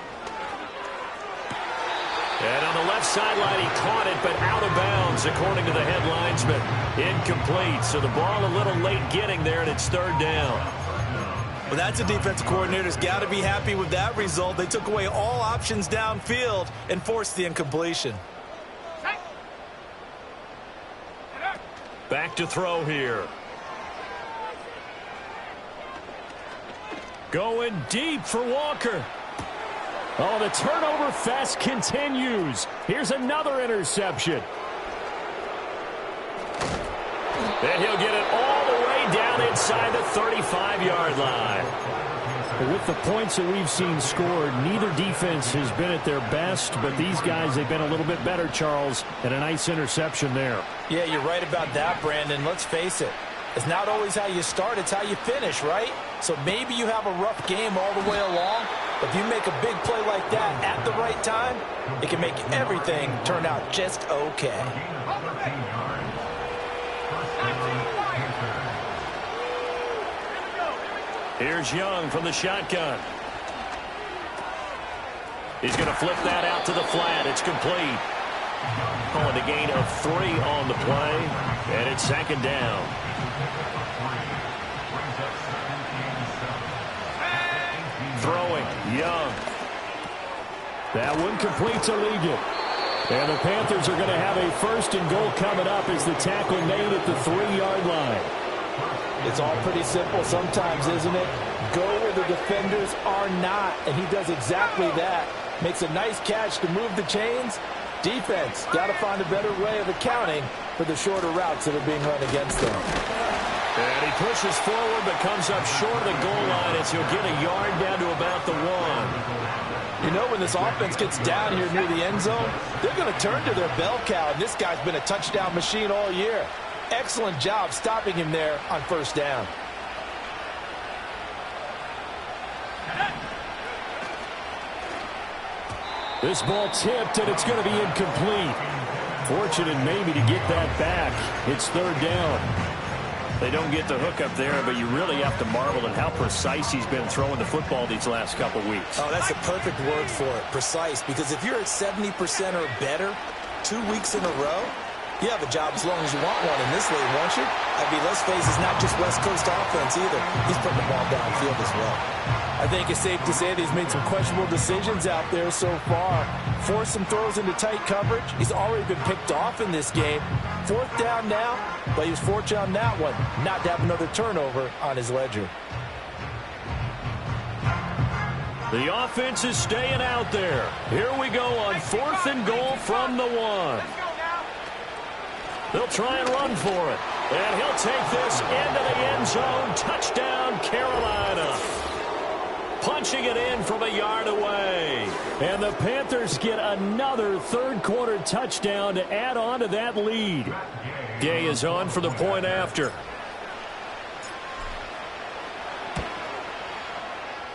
And on the left sideline, he caught it, but out of bounds, according to the head linesman. Incomplete, so the ball a little late getting there, and it's 3rd down. Well, that's a defensive coordinator's got to be happy with that result. They took away all options downfield and forced the incompletion. Back to throw here. Going deep for Walker. Oh, the turnover fest continues. Here's another interception. And he'll get it all the way down inside the 35-yard line. With the points that we've seen scored, neither defense has been at their best, but these guys, they've been a little bit better, Charles, and a nice interception there. Yeah, you're right about that, Brandon. Let's face it. It's not always how you start, it's how you finish, right? So maybe you have a rough game all the way along, but if you make a big play like that at the right time, it can make everything turn out just okay. Here's Young from the shotgun. He's going to flip that out to the flat. It's complete. Calling a gain of 3 on the play, and it's second down. Throwing, Young. That one completes illegal. And the Panthers are going to have a first and goal coming up as the tackle made at the 3-yard line. It's all pretty simple sometimes, isn't it? Go where the defenders are not, and he does exactly that. Makes a nice catch to move the chains. Defense, got to find a better way of accounting for the shorter routes that are being run against them. And he pushes forward but comes up short of the goal line as he'll get a yard down to about the 1. You know, when this offense gets down here near the end zone, they're going to turn to their bell cow, and this guy's been a touchdown machine all year. Excellent job stopping him there on first down. This ball tipped, and it's going to be incomplete. Fortunate maybe to get that back. It's third down. They don't get the hook up there, but you really have to marvel at how precise he's been throwing the football these last couple weeks. Oh, that's a perfect word for it, precise, because if you're at 70% or better 2 weeks in a row, you have a job as long as you want one in this league, won't you? I mean, let's face it, it's not just West Coast offense either. He's putting the ball downfield as well. I think it's safe to say that he's made some questionable decisions out there so far. Forced some throws into tight coverage. He's already been picked off in this game. Fourth down now, but he was fortunate on that one, not to have another turnover on his ledger. The offense is staying out there. Here we go on 4th and goal from the 1. They'll try and run for it. And he'll take this into the end zone. Touchdown, Carolina. Punching it in from a yard away. And the Panthers get another third-quarter touchdown to add on to that lead. Gay is on for the point after.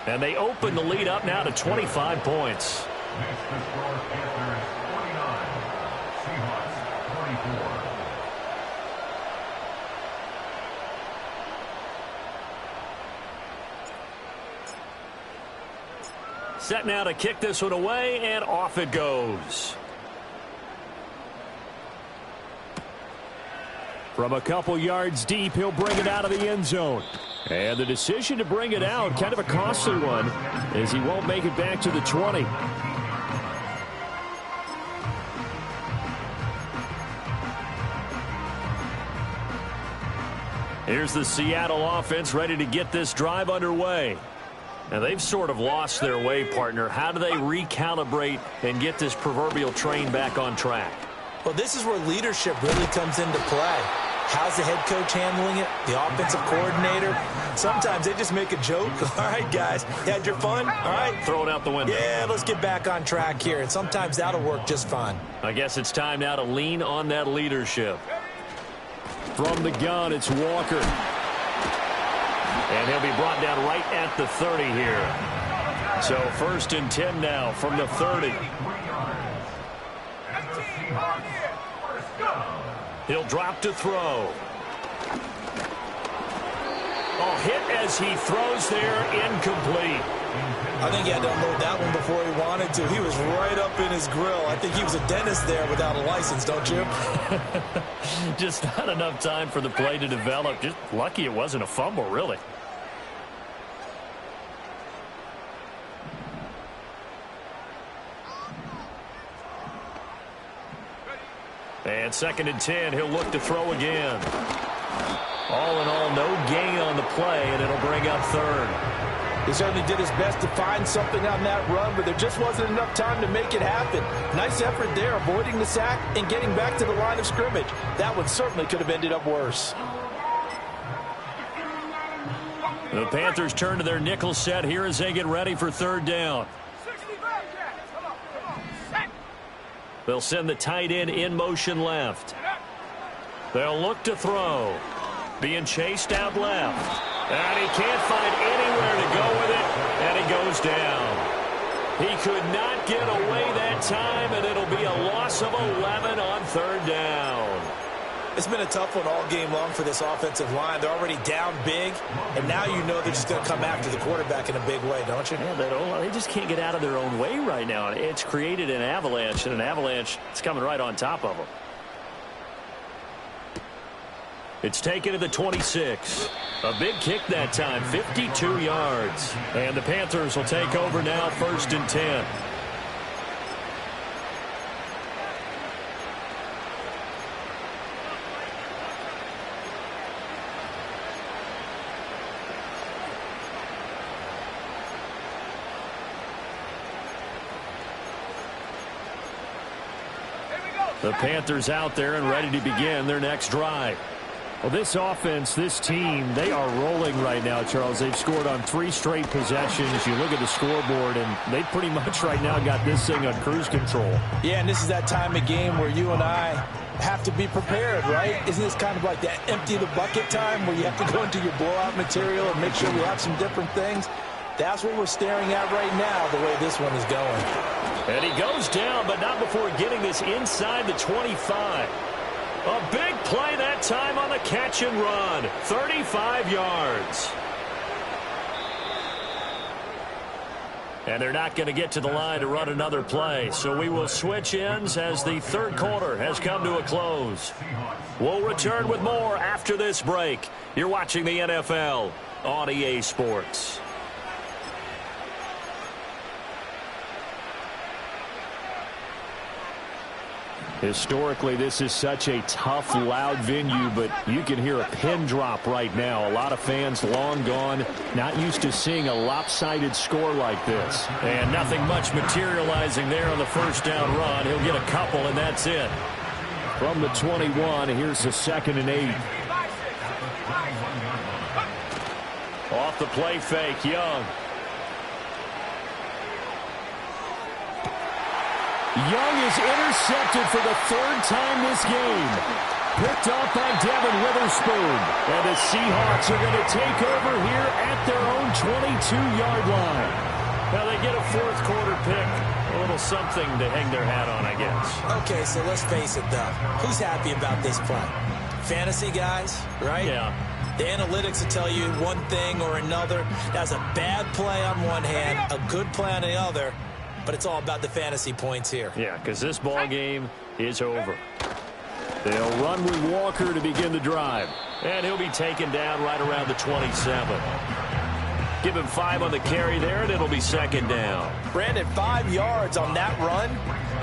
And they open the lead up now to 25 points. Next to score, Panthers 49, Seahawks 24. Set now to kick this one away, and off it goes. From a couple yards deep, he'll bring it out of the end zone. And the decision to bring it out, kind of a costly one, as he won't make it back to the 20. Here's the Seattle offense ready to get this drive underway. Now, they've sort of lost their way, partner. How do they recalibrate and get this proverbial train back on track? Well, this is where leadership really comes into play. How's the head coach handling it? The offensive coordinator? Sometimes they just make a joke. All right, guys, you had your fun? All right. Throw it out the window. Yeah, let's get back on track here. And sometimes that'll work just fine. I guess it's time now to lean on that leadership. From the gun, it's Walker. And he'll be brought down right at the 30 here. So 1st and 10 now from the 30. He'll drop to throw. Oh, hit as he throws there, incomplete. I think he had to unload that one before he wanted to. He was right up in his grill. I think he was a dentist there without a license, don't you? Just not enough time for the play to develop. Just lucky it wasn't a fumble, really. And 2nd and 10, he'll look to throw again. All in all, no gain on the play, and it'll bring up 3rd. He certainly did his best to find something on that run, but there just wasn't enough time to make it happen. Nice effort there, avoiding the sack and getting back to the line of scrimmage. That one certainly could have ended up worse. The Panthers turn to their nickel set here as they get ready for third down. They'll send the tight end in motion left. They'll look to throw. Being chased out left. And he can't find anywhere to go with it, and he goes down. He could not get away that time, and it'll be a loss of 11 on third down. It's been a tough one all game long for this offensive line. They're already down big, and now you know they're just going to come after the quarterback in a big way, don't you? Yeah, they just can't get out of their own way right now. It's created an avalanche, and an avalanche is coming right on top of them. It's taken to the 26. A big kick that time, 52 yards. And the Panthers will take over now, 1st and 10. The Panthers out there and ready to begin their next drive. Well, this offense, this team, they are rolling right now, Charles. They've scored on 3 straight possessions. You look at the scoreboard, and they pretty much right now got this thing on cruise control. Yeah, and this is that time of game where you and I have to be prepared, right? Isn't this kind of like that empty the bucket time where you have to go into your blowout material and make sure we have some different things? That's what we're staring at right now, the way this one is going. And he goes down, but not before getting this inside the 25. A big play that time on the catch and run. 35 yards. And they're not going to get to the line to run another play. So we will switch ends as the third quarter has come to a close. We'll return with more after this break. You're watching the NFL on EA Sports. Historically, this is such a tough, loud venue, but you can hear a pin drop right now. A lot of fans long gone, not used to seeing a lopsided score like this. And nothing much materializing there on the first down run. He'll get a couple, and that's it. From the 21, here's the 2nd and 8. Off the play fake, Young. Young is intercepted for the 3rd time this game. Picked off by Devin Witherspoon. And the Seahawks are going to take over here at their own 22-yard line. Now they get a 4th quarter pick. A little something to hang their hat on, I guess. Okay, so let's face it, though. Who's happy about this play? Fantasy guys, right? Yeah. The analytics will tell you one thing or another. That's a bad play on one hand, a good play on the other. But it's all about the fantasy points here. Yeah, because this ball game is over. They'll run with Walker to begin the drive. And he'll be taken down right around the 27. Give him 5 on the carry there, and it'll be 2nd down. Brandon, 5 yards on that run.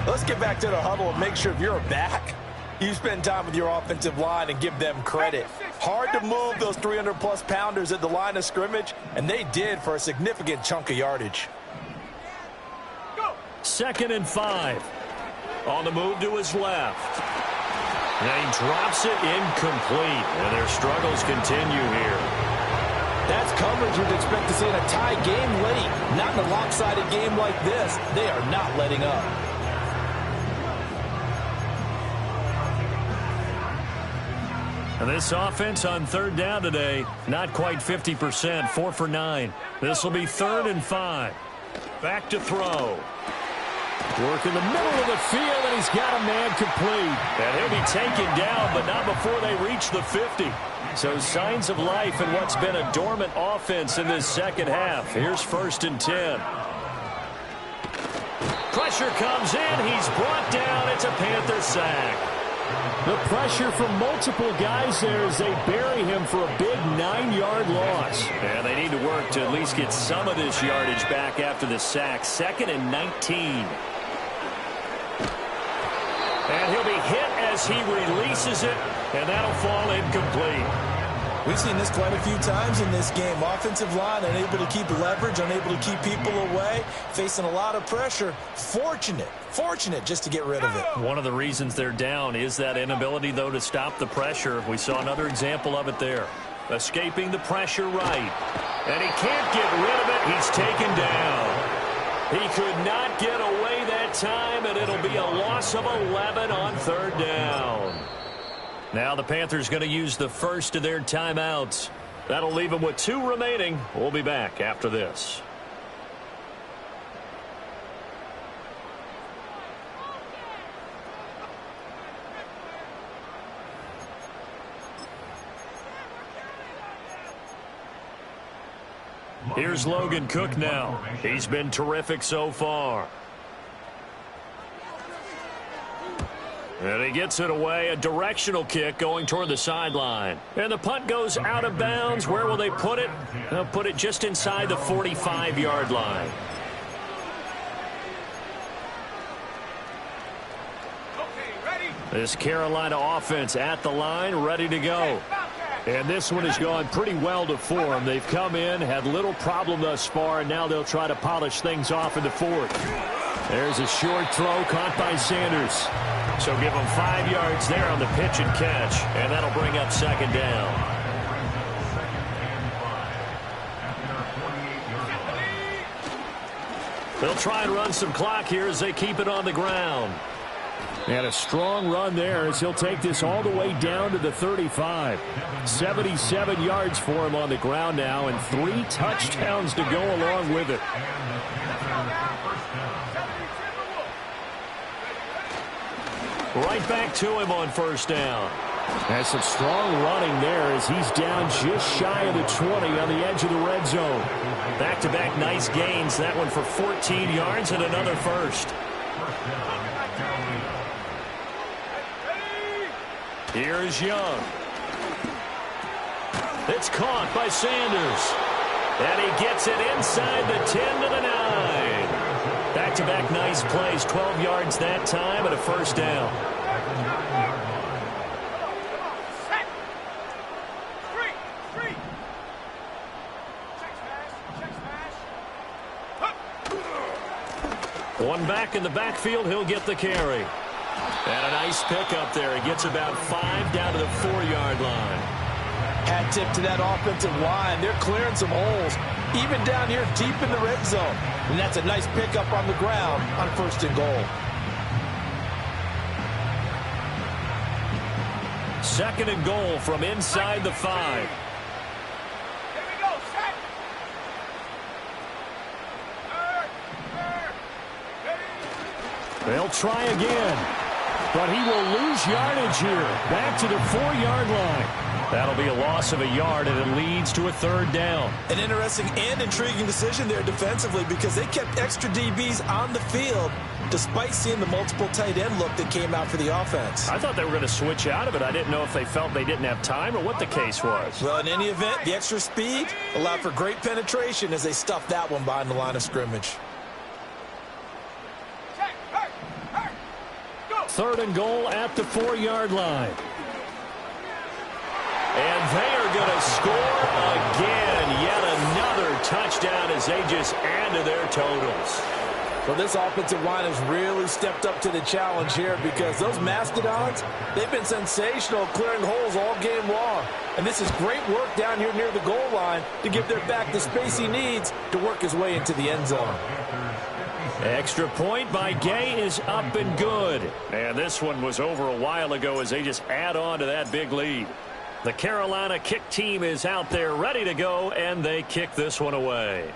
Let's get back to the huddle and make sure if you're a back, you spend time with your offensive line and give them credit. Hard to move those 300-plus pounders at the line of scrimmage, and they did for a significant chunk of yardage. 2nd and 5. On the move to his left. And he drops it incomplete. And their struggles continue here. That's coverage you'd expect to see in a tie game late. Not in a lopsided game like this. They are not letting up. And this offense on 3rd down today, not quite 50%, 4 for 9. This will be 3rd and 5. Back to throw. Work in the middle of the field, and he's got a man complete. And he'll be taken down, but not before they reach the 50. So signs of life in what's been a dormant offense in this second half. Here's 1st and 10. Pressure comes in. He's brought down. It's a Panther sack. The pressure from multiple guys there as they bury him for a big 9-yard loss. And they need to work to at least get some of this yardage back after the sack. 2nd and 19. And he'll be hit as he releases it, and that'll fall incomplete. We've seen this quite a few times in this game. Offensive line unable to keep leverage, unable to keep people away, facing a lot of pressure. Fortunate just to get rid of it. One of the reasons they're down is that inability, though, to stop the pressure. We saw another example of it there. Escaping the pressure right. And he can't get rid of it. He's taken down. He could not get away that time, and it'll be a loss of 11 on third down. Now the Panthers going to use the first of their timeouts. That'll leave them with 2 remaining. We'll be back after this. Here's Logan Cook now. He's been terrific so far. And he gets it away, a directional kick going toward the sideline. And the punt goes out of bounds. Where will they put it? They'll put it just inside the 45-yard line. This Carolina offense at the line, ready to go. And this one has gone pretty well to form. They've come in, had little problem thus far, and now they'll try to polish things off in the fourth. There's a short throw caught by Sanders. So give them 5 yards there on the pitch and catch, and that'll bring up second down. They'll try and run some clock here as they keep it on the ground. And a strong run there as he'll take this all the way down to the 35. 77 yards for him on the ground now, and 3 touchdowns to go along with it. Right back to him on first down. That's some strong running there as he's down just shy of the 20 on the edge of the red zone. Back-to-back nice gains. That one for 14 yards and another first. Here's Young. It's caught by Sanders. And he gets it inside the 10 to the 9. Back-to-back nice plays, 12 yards that time and a first down. One back in the backfield, he'll get the carry. And a nice pickup there. He gets about 5 down to the 4-yard line. Hat tip to that offensive line. They're clearing some holes, even down here deep in the red zone. And that's a nice pickup on the ground on first and goal. Second and goal from inside the 5. They'll try again, but he will lose yardage here. Back to the 4-yard line. That'll be a loss of a yard, and it leads to a third down. An interesting and intriguing decision there defensively because they kept extra DBs on the field despite seeing the multiple tight end look that came out for the offense. I thought they were going to switch out of it. I didn't know if they felt they didn't have time or what the case was. Well, in any event, the extra speed allowed for great penetration as they stuffed that one behind the line of scrimmage. Third and goal at the 4-yard line. And they are going to score again. Yet another touchdown as they just add to their totals. Well, this offensive line has really stepped up to the challenge here because those Mastodons, they've been sensational clearing holes all game long. And this is great work down here near the goal line to give their back the space he needs to work his way into the end zone. Extra point by Gay is up and good. And this one was over a while ago as they just add on to that big lead. The Carolina kick team is out there ready to go, and they kick this one away.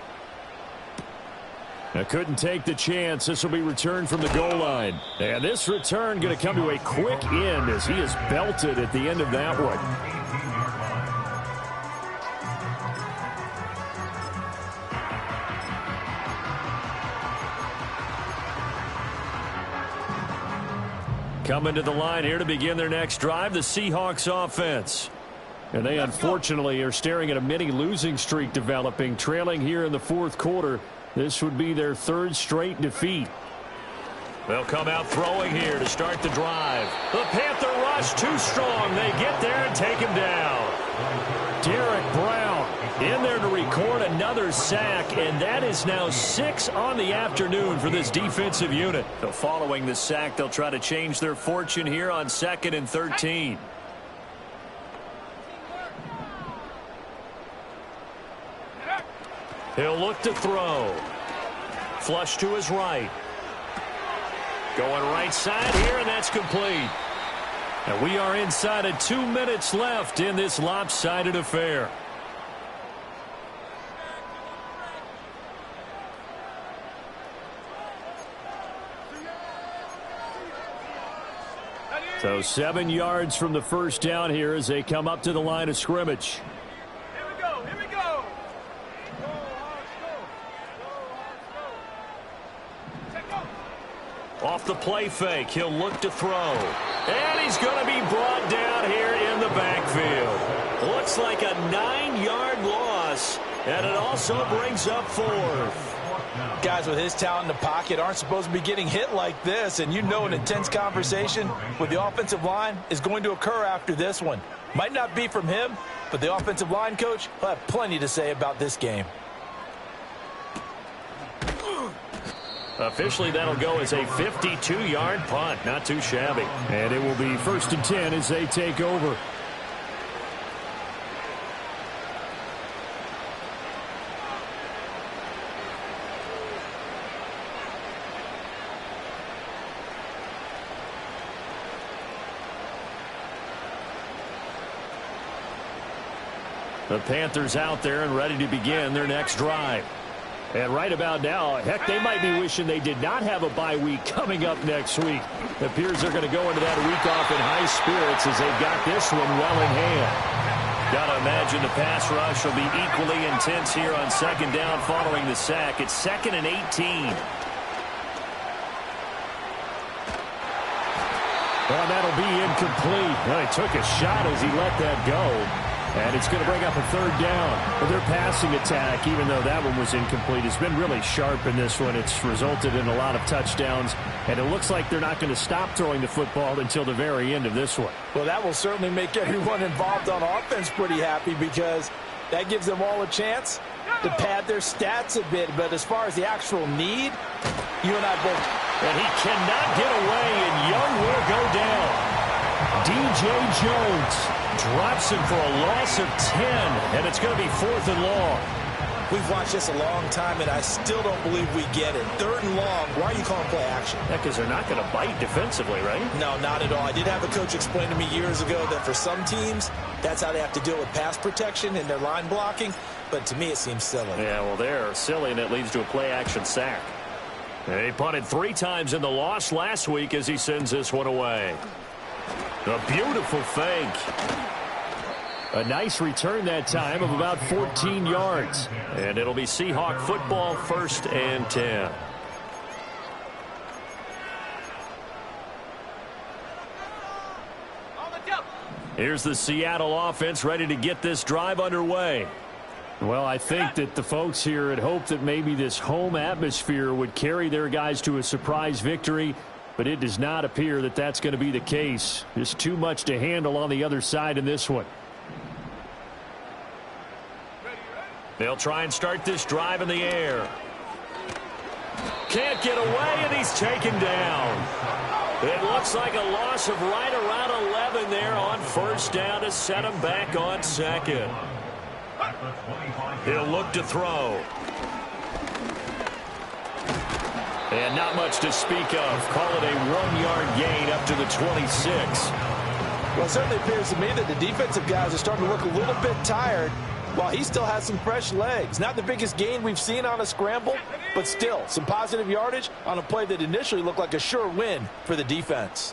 I couldn't take the chance. This will be returned from the goal line. And this return going to come to a quick end as he is belted at the end of that one. Coming to the line here to begin their next drive, the Seahawks offense. And they unfortunately are staring at a mini losing streak developing, trailing here in the fourth quarter. This would be their 3rd straight defeat. They'll come out throwing here to start the drive. The Panther rush too strong. They get there and take him down. Derek Brown in there to record another sack, and that is now 6 on the afternoon for this defensive unit. So following the sack, they'll try to change their fortune here on 2nd and 13. He'll look to throw. Flush to his right. Going right side here, and that's complete. And we are inside of 2 minutes left in this lopsided affair. So 7 yards from the first down here as they come up to the line of scrimmage. Here we go. Here we go. Off the play fake, he'll look to throw. And he's going to be brought down here in the backfield. Looks like a 9-yard loss, and it also brings up 4th. Guys with his talent in the pocket aren't supposed to be getting hit like this, and you know an intense conversation with the offensive line is going to occur after this one. Might not be from him, but the offensive line coach will have plenty to say about this game. Officially, that'll go as a 52-yard punt. Not too shabby. And it will be 1st and 10 as they take over. The Panthers out there and ready to begin their next drive. And right about now, heck, they might be wishing they did not have a bye week coming up next week. It appears they're going to go into that week off in high spirits as they've got this one well in hand. Got to imagine the pass rush will be equally intense here on 2nd down following the sack. It's 2nd and 18. Well, that'll be incomplete. Well, he took a shot as he let that go. And it's going to bring up a 3rd down. But their passing attack, even though that one was incomplete, has been really sharp in this one. It's resulted in a lot of touchdowns. And it looks like they're not going to stop throwing the football until the very end of this one. Well, that will certainly make everyone involved on offense pretty happy because that gives them all a chance to pad their stats a bit. But as far as the actual need, you and I both. And he cannot get away, and Young will go down. DJ Jones drops him for a loss of 10, and it's going to be 4th and long. We've watched this a long time, and I still don't believe we get it. 3rd and long, why are you calling play action? Yeah, because they're not going to bite defensively, right? No, not at all. I did have a coach explain to me years ago that for some teams, that's how they have to deal with pass protection and their line blocking, but to me it seems silly. Yeah, well, they're silly, and it leads to a play action sack. He punted 3 times in the loss last week as he sends this one away. A beautiful fake. A nice return that time of about 14 yards. And it'll be Seahawk football, 1st and 10. Here's the Seattle offense ready to get this drive underway. Well, I think that the folks here had hoped that maybe this home atmosphere would carry their guys to a surprise victory. But it does not appear that that's going to be the case. There's too much to handle on the other side in this one. They'll try and start this drive in the air. Can't get away, and he's taken down. It looks like a loss of right around 11 there on 1st down to set him back on 2nd. He'll look to throw. And not much to speak of. Call it a 1-yard gain up to the 26. Well, it certainly appears to me that the defensive guys are starting to look a little bit tired while he still has some fresh legs. Not the biggest gain we've seen on a scramble, but still some positive yardage on a play that initially looked like a sure win for the defense.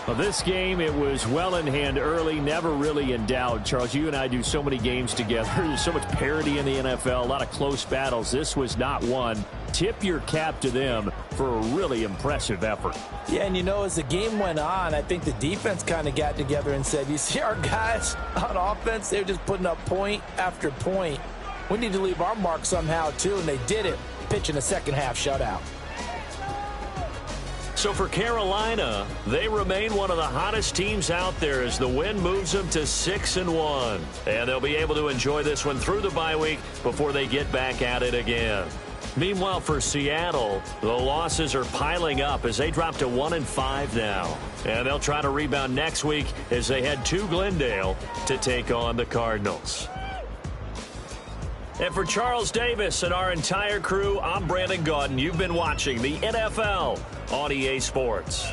Well, this game, it was well in hand early, never really in doubt. Charles, you and I do so many games together. There's so much parity in the NFL, a lot of close battles. This was not one. Tip your cap to them. for a really impressive effort. Yeah, and as the game went on, I think the defense kind of got together and said, you see our guys on offense, they're just putting up point after point. We need to leave our mark somehow, too, and they did it, pitching a second-half shutout. So for Carolina, they remain one of the hottest teams out there as the win moves them to 6-1. And they'll be able to enjoy this one through the bye week before they get back at it again. Meanwhile, for Seattle, the losses are piling up as they drop to 1-5 now. And they'll try to rebound next week as they head to Glendale to take on the Cardinals. And for Charles Davis and our entire crew, I'm Brandon Gaudin. You've been watching the NFL on EA Sports.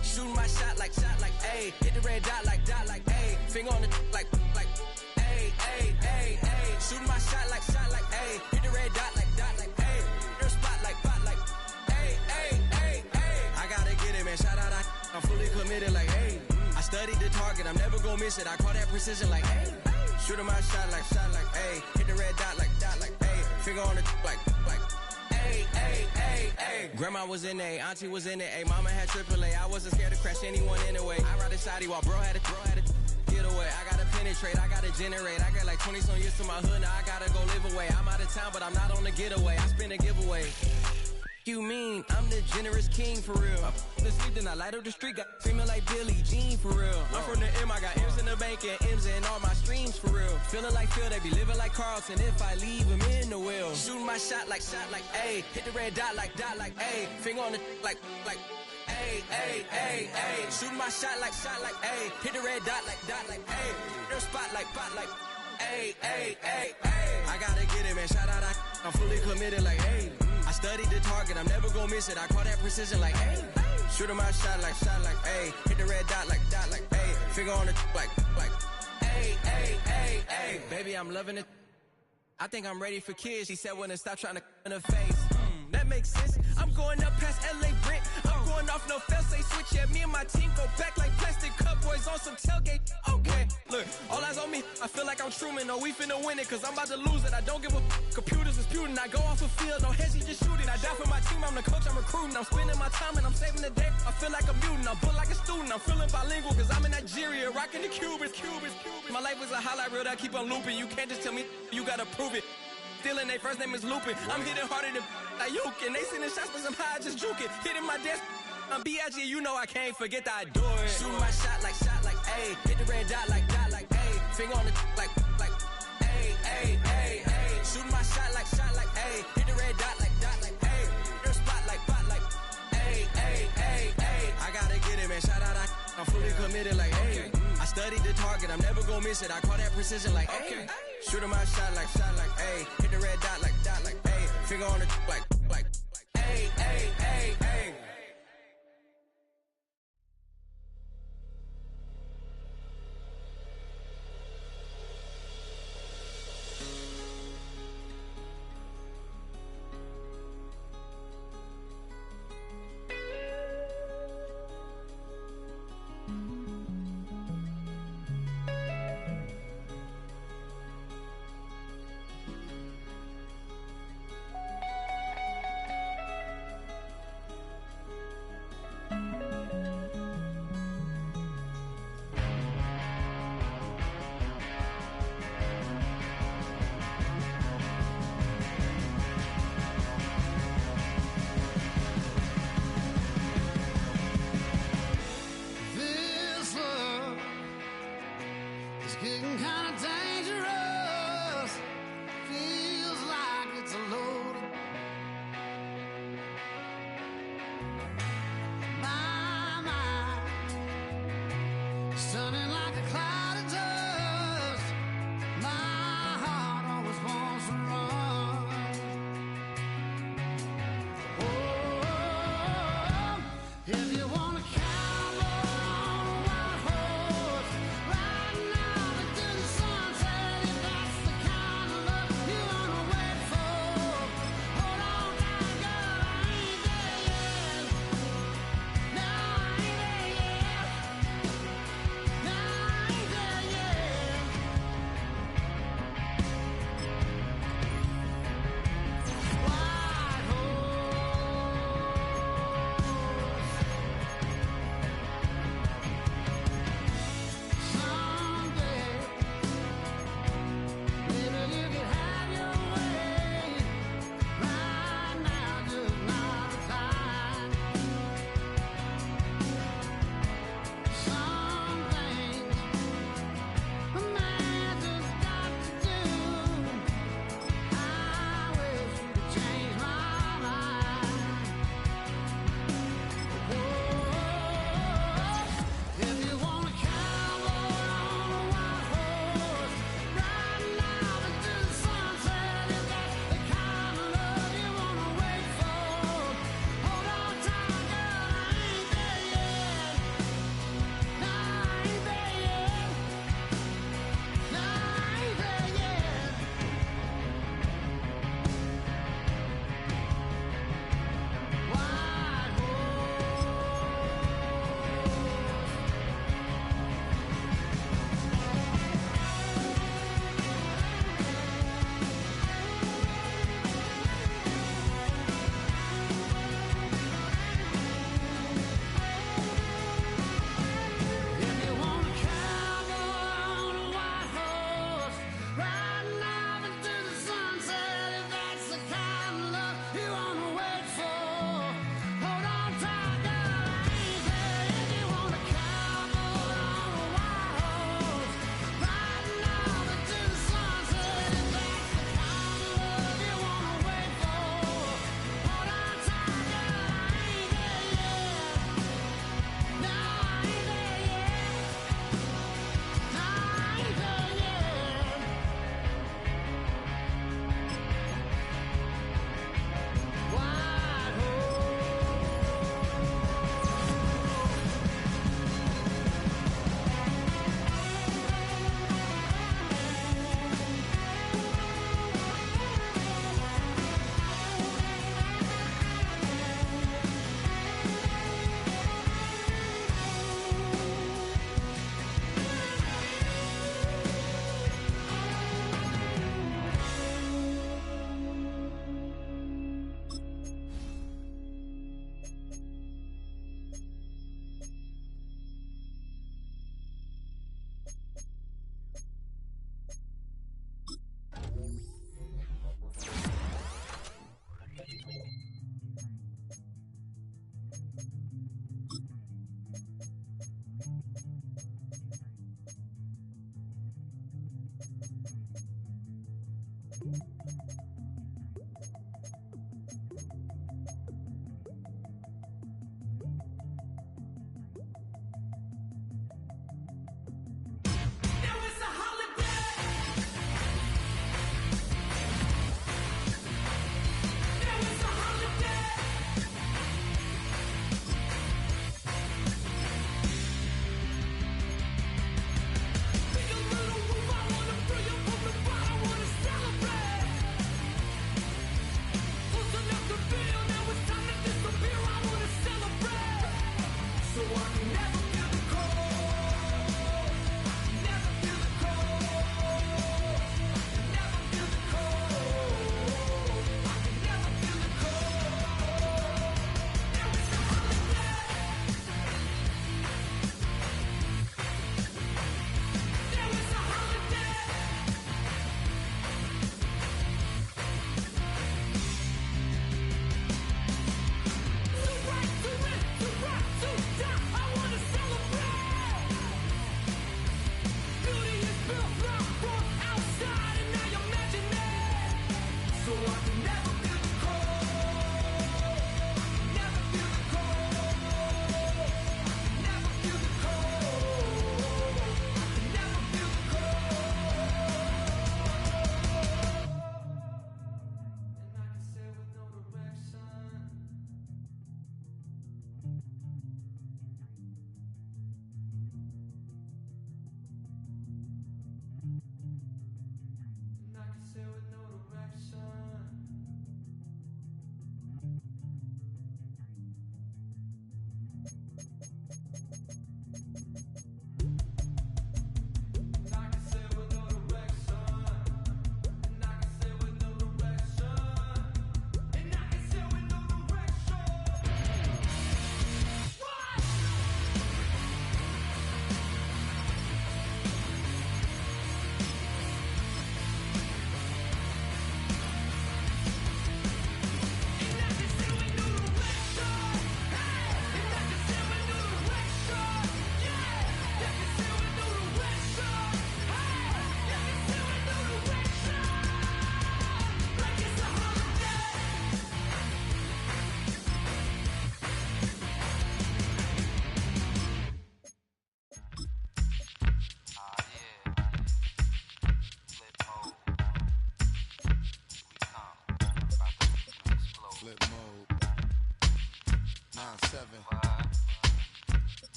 Shooting my shot like, ayy. Hit the red dot like, ayy. Finger on the like, ayy, ayy, ayy, ayy. Shooting my shot like, ayy. Hit the red dot like, ayy. Your spot like, ayy, ayy, ayy, ayy. I gotta get it, man. Shout out, I'm fully committed like, ayy. I studied the target, I'm never gonna miss it. I call that precision like, ayy. Shooting my shot like, ayy. Hit the red dot like, ayy. Finger on the like, ayy, ayy, ayy, ayy. Grandma was in A, auntie was in it, ayy. Mama had AAA, I wasn't scared to crash anyone anyway. I ride a shoddy while bro had to get away. I gotta penetrate, I gotta generate. I got like 20-some years to my hood, now I gotta go live away. I'm out of town, but I'm not on the getaway. I spin a giveaway. You mean I'm the generous king for real? The sleep, then I light up the street, got screaming like Billie Jean for real. I'm from the M, I got M's in the bank and M's in all my streams for real. Feeling like Phil, they be living like Carlton if I leave him in the wheel. Shooting my shot like, ayy. Hit the red dot like, ayy. Finger on the like, ayy, ayy, ayy, ayy. Shooting my shot like, ayy. Hit the red dot like, ayy. Their spot like, ayy, ayy, ayy, ayy. I gotta get it, man. Shout out, I'm fully committed like, ayy. I studied the target, I'm never gonna miss it. I call that precision like, ayy. Shooting my shot like, ayy. Hit the red dot like, ayy. Finger on the like, ayy, ayy, ayy, ayy. Baby, I'm loving it. I think I'm ready for kids. She said when to stop trying to in her face. That makes sense. I'm going up past LA Brent. I'm going off no fail, say switch. Yeah, me and my team go back like plastic cup boys on some tailgate. Okay, look, all eyes on me. I feel like I'm Truman. No, we finna win it, cause I'm about to lose it. I don't give a computers disputing. I go off a field, no heads, just shooting. I die for my team, I'm the coach, I'm recruiting. I'm spending my time and I'm saving the day. I feel like a mutant, I'm built like a student. I'm feeling bilingual, cause I'm in Nigeria, rocking the Cubans. My life is a highlight reel that I keep on looping. You can't just tell me, you gotta prove it. Stealing, their first name is Lupin. I'm hitting harder than Ayuk, and they sending shots, but somehow I just juke it. Hitting my desk, I'm B.I.G., you know I can't forget that I do it. Shooting my shot like, ayy. Hit the red dot like, ayy. Finger on the like, ayy, ayy, ayy, ayy. Shooting my shot like, ayy. Hit the red dot like, ayy. Your spot like, ayy, ayy, ayy, ayy. I gotta get it, man. Shout out, I'm fully committed like, ayy. I studied the target, I'm never gonna miss it. I call that precision like, ayy. Shooting my shot like, ayy. Hit the red dot like, ayy. Finger on the like, ayy, ayy, ayy, ayy.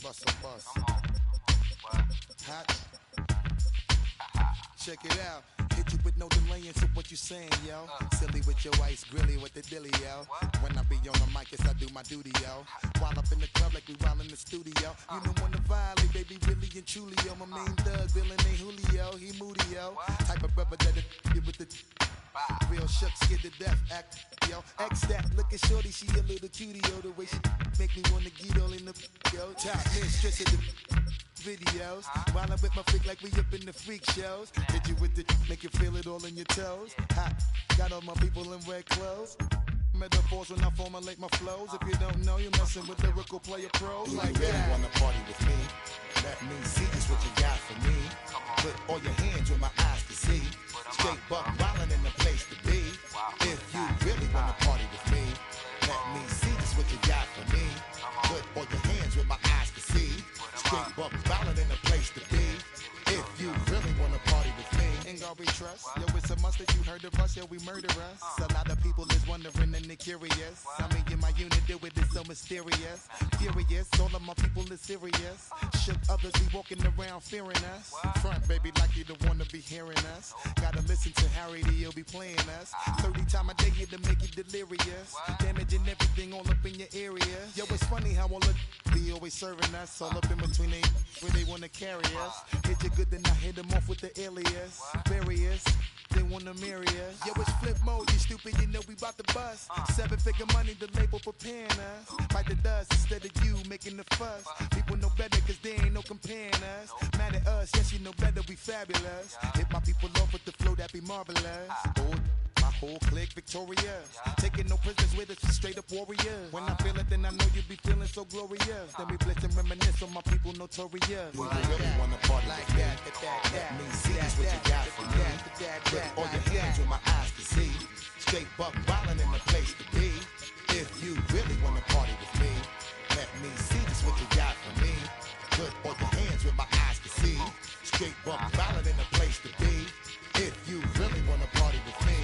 bust a bus. Hot. Check it out. Hit you with no delay into what you saying, yo. Silly with your ice grilly with the dilly, yo. When I be on the mic, yes, I do my duty, yo. While up in the club like we while in the studio. You don't wanna violate, baby, really and truly, yo. My main thug, Bill ain't Julio, he moody, yo. Type of brother that'll get with the real shook, scared to death, act, yo. X that, look at shorty, she a little cutie, yo. The way she make me wanna get all in the, yo. Top mistress of the videos. While I'm with my freak like we up in the freak shows. Hit you with the, make you feel it all in your toes. Hot, got all my people in red clothes. Metaphors when I formulate my flows. If you don't know, you're messing with lyrical player pros. Like you really wanna party with me? Let me see just what you got for me. Put all your hands where my eyes can see. Straight buck wildin' in the place to be. If you really wanna party with me, let me see just what you got for me. Put all your hands where my eyes can see. Straight buck wildin' in the place to be. If you really wanna party with me, ain't gonna be trust. Yo, it's a must that you heard of us, yo, we murder us. A lot of people is wondering and they curious. I mean, in my unit do it is so mysterious. Furious, all of my people is serious. Shook others be walking around fearing us. Front, baby, like you don't wanna be hearing us. Gotta listen to Harry, he'll be playing us. 30 times a day here to make you delirious. Damaging everything all up in your area. Yo, it's funny how all of be always serving us. All up in between they where they wanna carry us. Hit you good, then I hit them off with the alias. Various, they wanna marry us. Yo, it's flip mode, you stupid, you know we bout to bust. 7-figure money, the label preparing us. Bite the dust instead of you making the fuss. People know better cause they ain't no comparing us. Mad at us, yes you know better, we fabulous. Hit my people off with the flow, that be marvelous. Oh, my whole clique victorious. Taking no prisoners with us, straight up warriors. When I feel it, then I know you be feeling so glorious. Then we blitz and reminisce on my people notorious. Do you really wanna party like that? Let me see just what you got for me. Put all your hands where my eyes can see. Straight buck wildin' in the place to be. If you really wanna party with me, let me see just what you got for me. Put all your hands where my eyes can see. Straight buck wildin' in the place to be. If you really wanna party with me.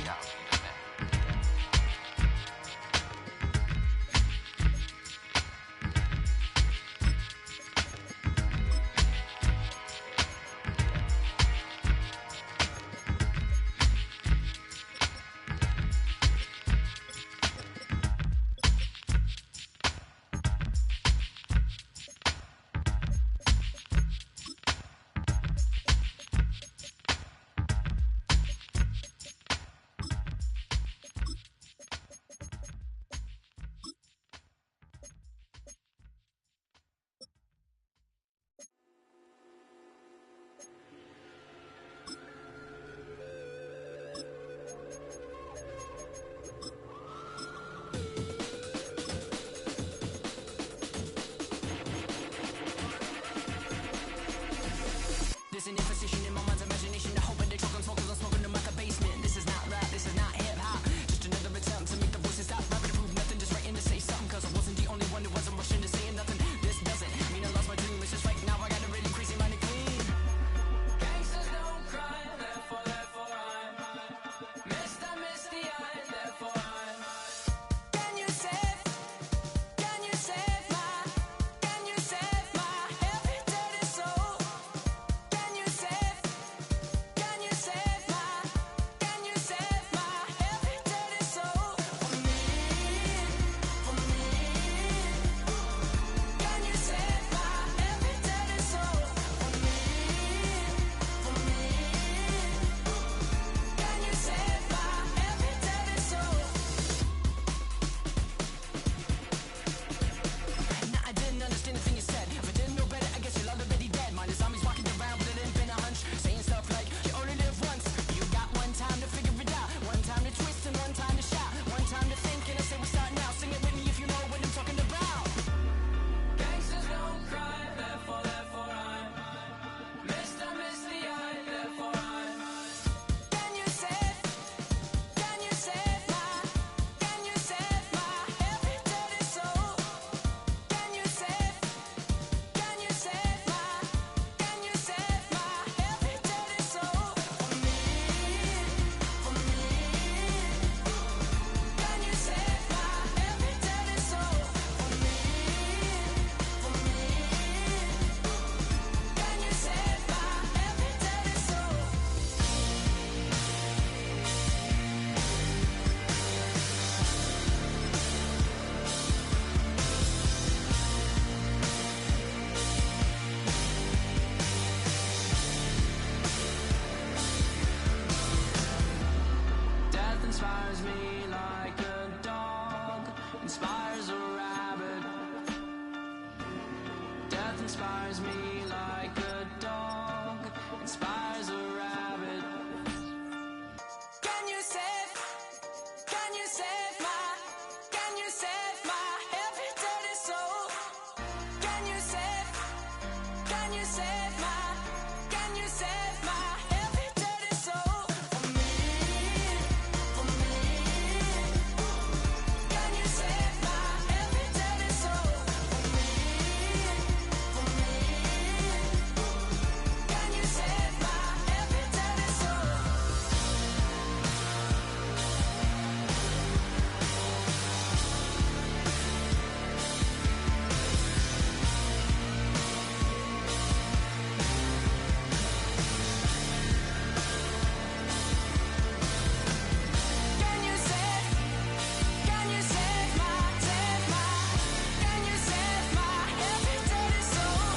inspires me like a dog inspires a rabbit. Can you save my heavy dirty soul? Can you save my heavy dirty soul? For me. Can you save my heavy dirty soul? For me. Can you save my heavy dirty soul? Can you save my heavy dirty soul?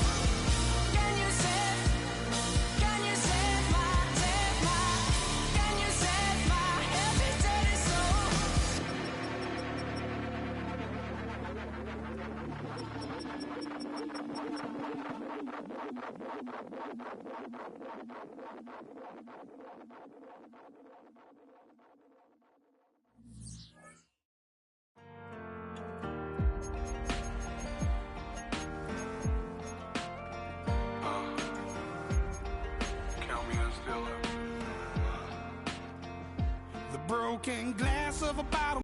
Can you save my heavy dirty soul? Count me still up. The broken glass of a bottle.